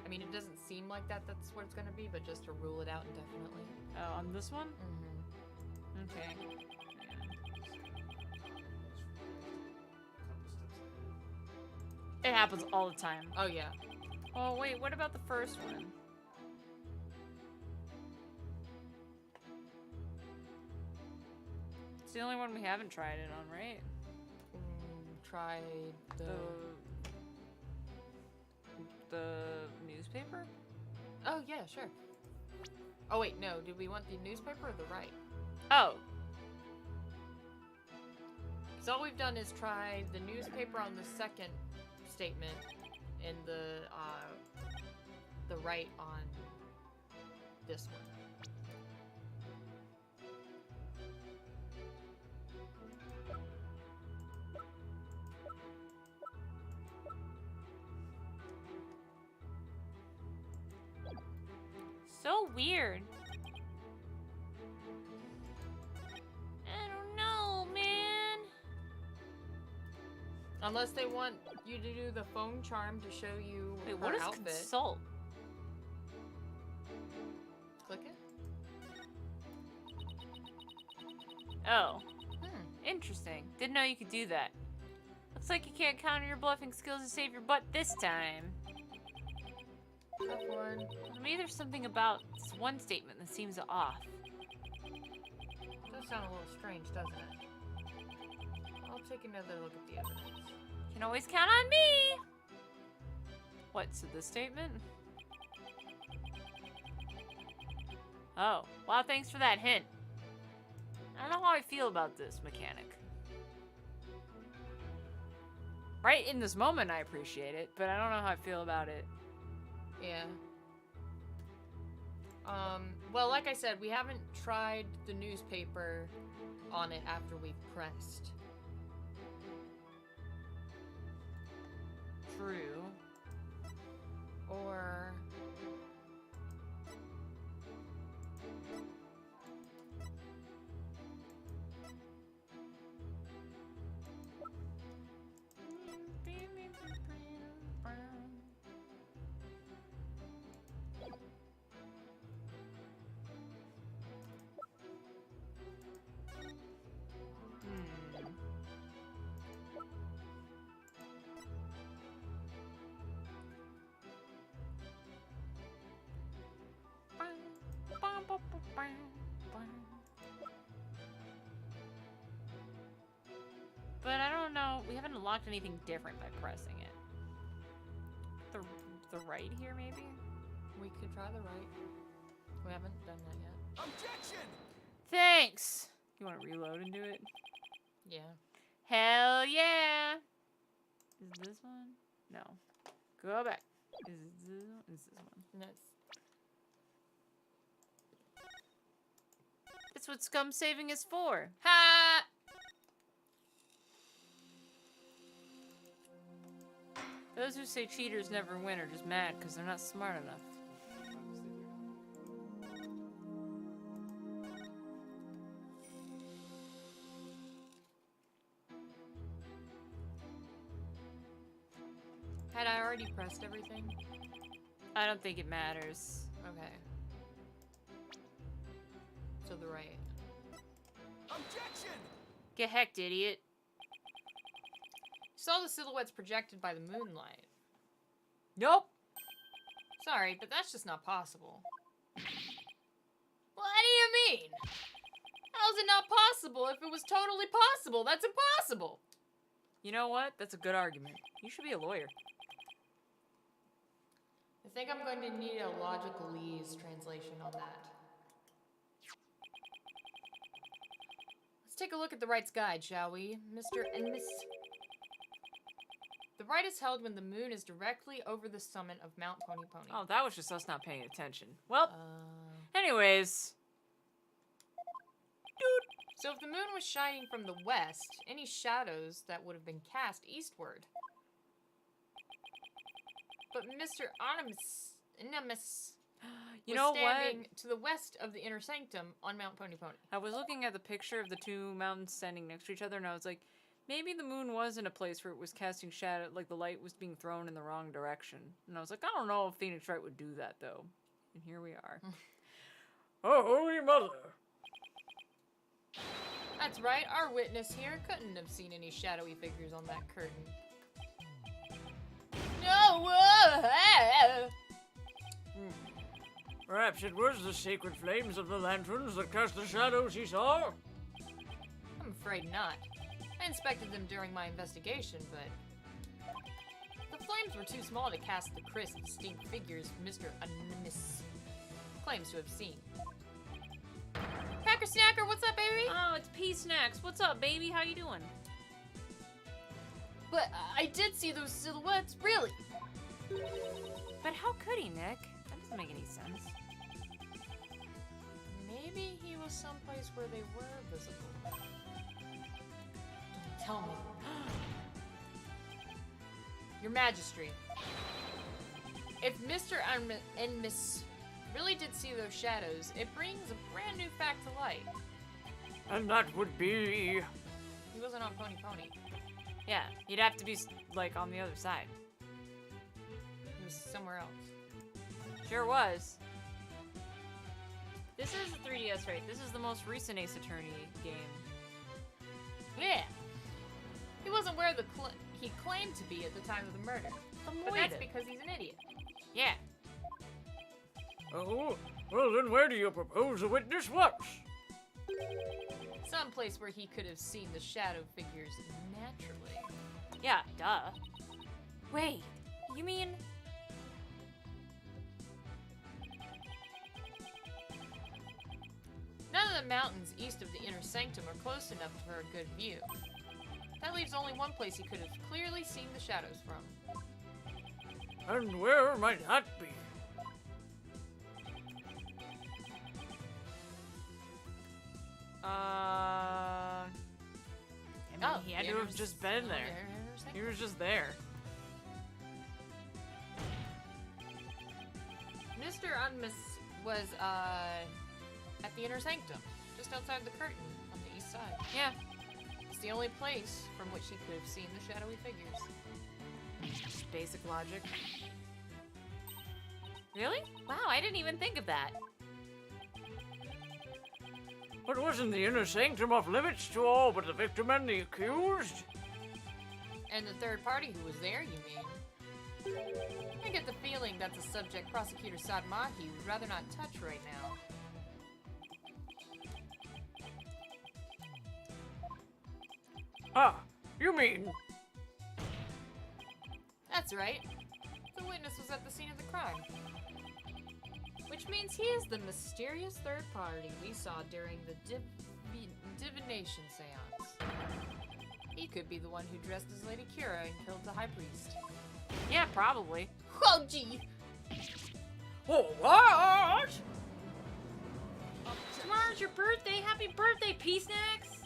I mean, it doesn't seem like that's what it's gonna be, but just to rule it out indefinitely.
Oh, on this one?
Mm-hmm.
Okay. It happens all the time.
Oh yeah.
Oh wait, what about the first one? It's the only one we haven't tried it on, right?
Try
The newspaper?
Oh yeah, sure. Oh wait, no. Did we want the newspaper or the right?
Oh.
So all we've done is try the newspaper on the second statement and the right on this one.
weird. I don't know, man.
Unless they want you to do the phone charm to show you
Wait,
her
what is
outfit.
consult?
Click it.
Oh,
Hmm.
interesting. Didn't know you could do that. Looks like you can't count on your bluffing skills to save your butt this time.
Tough one.
To me, there's something about this one statement that seems off.
Does sound a little strange, doesn't it? I'll take another look at the evidence.
Can always count on me! What, so this statement? Oh, wow, thanks for that hint. I don't know how I feel about this mechanic. Right in this moment, I appreciate it, but I don't know how I feel about it.
Yeah. Well, like I said, we haven't tried the newspaper on it after we've pressed.
True.
Or...
But I don't know. We haven't unlocked anything different by pressing it. The right here, maybe?
we could try the right. We haven't done that yet.
Objection!
Thanks! You want to reload and do it?
Yeah.
Hell yeah! Is this one? No. Go back. Is this one? Is this one?
That's...
That's what scum saving is for.
Ha!
Those who say cheaters never win are just mad because they're not smart enough.
Had I already pressed everything?
I don't think it matters.
Okay. So the right.
Objection!
Get hecked, idiot.
Saw the silhouettes projected by the moonlight.
Nope.
Sorry, but that's just not possible. What do you mean? How's it not possible if it was totally possible? That's impossible!
You know what? That's a good argument. You should be a lawyer.
I think I'm going to need a logicalese translation on that. Let's take a look at the right's guide, shall we? Mr. and Miss... The right is held when the moon is directly over the summit of Mount Pony Pony.
Oh, that was just us not paying attention. Well,
Uh,
anyways.
so if the moon was shining from the west, any shadows that would have been cast eastward. But Mr. Animus
You
was
know
standing
what?
to the west of the inner sanctum on Mount Pony Pony.
I was looking at the picture of the two mountains standing next to each other, and I was like, maybe the moon was in a place where it was casting shadow, like the light was being thrown in the wrong direction. And I was like, I don't know if Phoenix Wright would do that, though. And here we are.
Oh, Holy Mother!
That's right, our witness here couldn't have seen any shadowy figures on that curtain. No!
Perhaps it was the sacred flames of the lanterns that cast the shadows he saw?
I'm afraid not. I inspected them during my investigation, but the flames were too small to cast the crisp, distinct figures Mr. Animus claims to have seen. Packer Snacker, what's up, baby?
Oh, it's P Snacks. What's up, baby? How you doing?
But I did see those silhouettes, really.
But how could he, Nick? That doesn't make any sense.
Maybe he was someplace where they were visible. Don't tell me. Your Majesty, if Mr. and Miss
really did see those shadows, it brings a brand new fact to light.
And that would be...
He wasn't on Pony Pony.
Yeah, he'd have to be, like, on the other side.
He was somewhere else.
Sure was. This is the 3DS, right? This is the most recent Ace Attorney game.
Yeah. He wasn't where he claimed to be at the time of the murder. But that's because he's an idiot.
Yeah.
Oh, well then where do you propose the witness was?
Someplace where he could have seen the shadow figures naturally.
Yeah, duh. Wait, you mean...
None of the mountains east of the inner sanctum are close enough for a good view. That leaves only one place he could have clearly seen the shadows from.
And where might that be?
I mean, he had to have just been there. He was just there.
Mr. Unmis was, at the inner sanctum, just outside the curtain on the east side.
Yeah.
It's the only place from which he could have seen the shadowy figures.
Just basic logic. Really? Wow, I didn't even think of that.
But wasn't the inner sanctum off limits to all but the victim and the accused?
And the third party who was there, you mean? I get the feeling that's a subject Prosecutor Sadmahi would rather not touch right now.
Ah, you mean...
That's right. The witness was at the scene of the crime. Which means he is the mysterious third party we saw during the divination seance. He could be the one who dressed as Lady Kira and killed the High Priest.
Yeah, probably.
Oh, gee!
Oh, what?
Tomorrow's your birthday. Happy birthday, P-Snacks!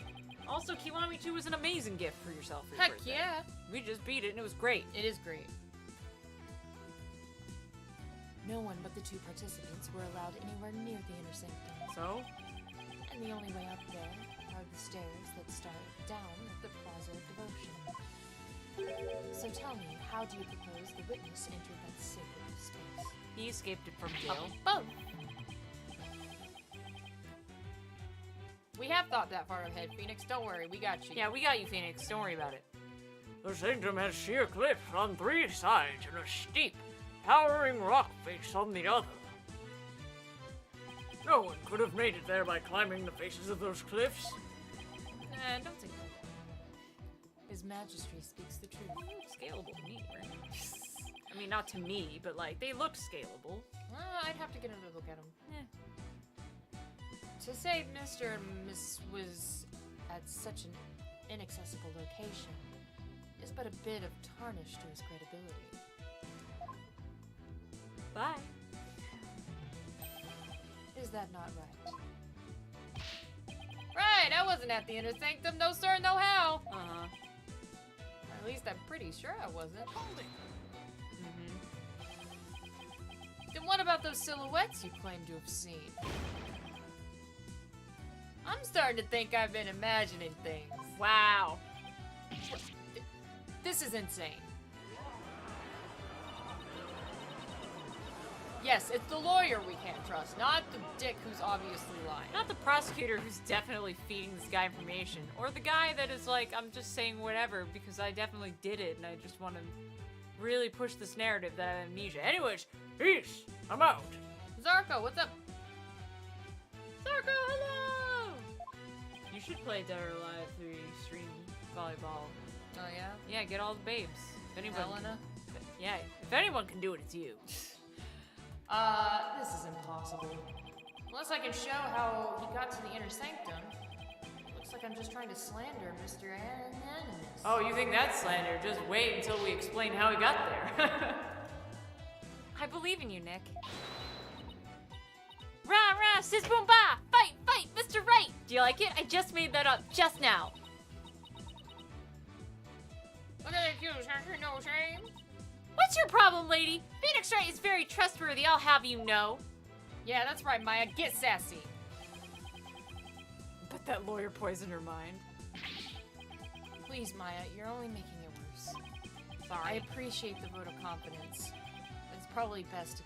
Also, Kiwami 2 was an amazing gift for yourself for your
Heck
birthday.
yeah!
We just beat it and it was great.
It is great.
No one but the two participants were allowed anywhere near the inner sanctum.
So?
And the only way up there are the stairs that start down at the Plaza of Devotion. So tell me, how do you propose the witness entered that sacred space?
He escaped it from jail.
Both! We have thought that far ahead, Phoenix. Don't worry, we got you.
Yeah, we got you, Phoenix. Don't worry about it.
The sanctum has sheer cliffs on 3 sides and a steep, towering rock face on the other. No one could have made it there by climbing the faces of those cliffs.
Don't think so.
His Majesty speaks the truth.
They look scalable to me, right? I mean, not to me, but like, they look scalable.
I'd have to get another look at him.
Eh.
To say Mr. and Miss was at such an inaccessible location is but a bit of tarnish to his credibility.
Bye.
Is that not right?
Right, I wasn't at the inner sanctum, no sir, no how.
Uh-huh.
At least I'm pretty sure I wasn't. Then what about those silhouettes you claim to have seen? I'm starting to think I've been imagining things.
Wow.
This is insane. Yes, it's the lawyer we can't trust, not the dick who's obviously lying.
Not the prosecutor who's definitely feeding this guy information. Or the guy that is like, I'm just saying whatever because I definitely did it and I just want to really push this narrative that I have amnesia. Anyways,
Peace, I'm out.
Zarko, what's up?
Zarko, hello! You should play Dead or Alive 3 stream volleyball.
Oh yeah?
Yeah, get all the babes. If anyone
Helena?
Yeah, if anyone can do it, it's you.
This is impossible. Unless I can show how he got to the inner sanctum. Looks like I'm just trying to slander Mr. Anonymous.
Oh, you think that's slander? Just wait until we explain how he got there. I believe in you, Nick. Rah, rah, sis boom ba! Fight, fight, Mr. Right! Do you like it? I just made that up just now.
Look at the accused, has she no shame?
What's your problem, lady? Phoenix Wright is very trustworthy, I'll have you know.
Yeah, that's right, Maya. Get sassy.
But that lawyer poisoned her mind.
Please, Maya, you're only making it worse. I
Sorry.
appreciate the vote of confidence. It's probably best to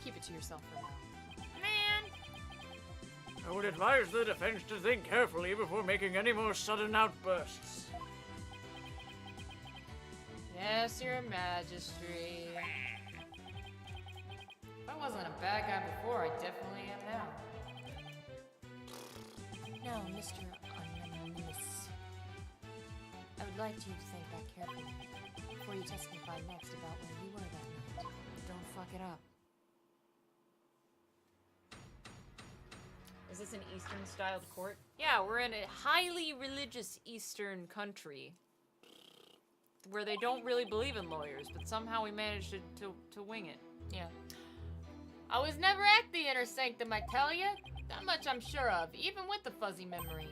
keep it to yourself for now.
Man!
I would advise the defense to think carefully before making any more sudden outbursts.
Yes, your majesty. If I wasn't a bad guy before, I definitely am now. Now, Mr. Anonymous, I would like you to think back carefully before you testify next about where you were that night. Don't fuck it up.
Is this an Eastern-styled court? Yeah, we're in a highly religious Eastern country. Where they don't really believe in lawyers, but somehow we managed to wing it.
Yeah. I was never at the inner sanctum, I tell ya. That much I'm sure of, even with the fuzzy memory.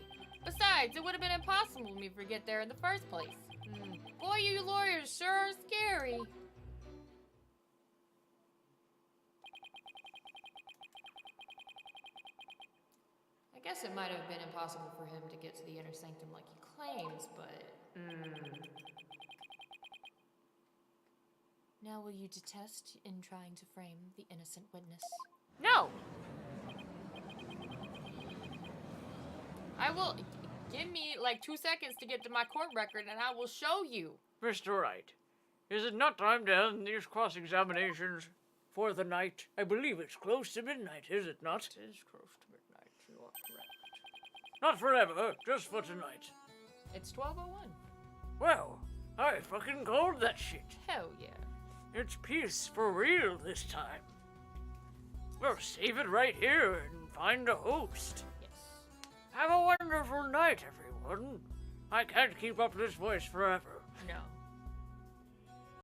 Besides, it would have been impossible for me to get there in the first place. Boy, you lawyers sure are scary. I guess it might have been impossible for him to get to the inner sanctum like he claims, but... Now will you detest in trying to frame the innocent witness?
No!
I will... Give me, like, 2 seconds to get to my court record, and I will show you.
Mr. Wright, is it not time to end these cross-examinations for the night? I believe it's close to midnight, is it not?
It is close to midnight, you are correct.
Not forever, just for tonight.
It's 12:01.
Well, I fucking called that shit.
Hell yeah.
It's peace for real this time. Well, save it right here and find a host.
Yes.
Have a wonderful night, everyone. I can't keep up this voice forever.
No.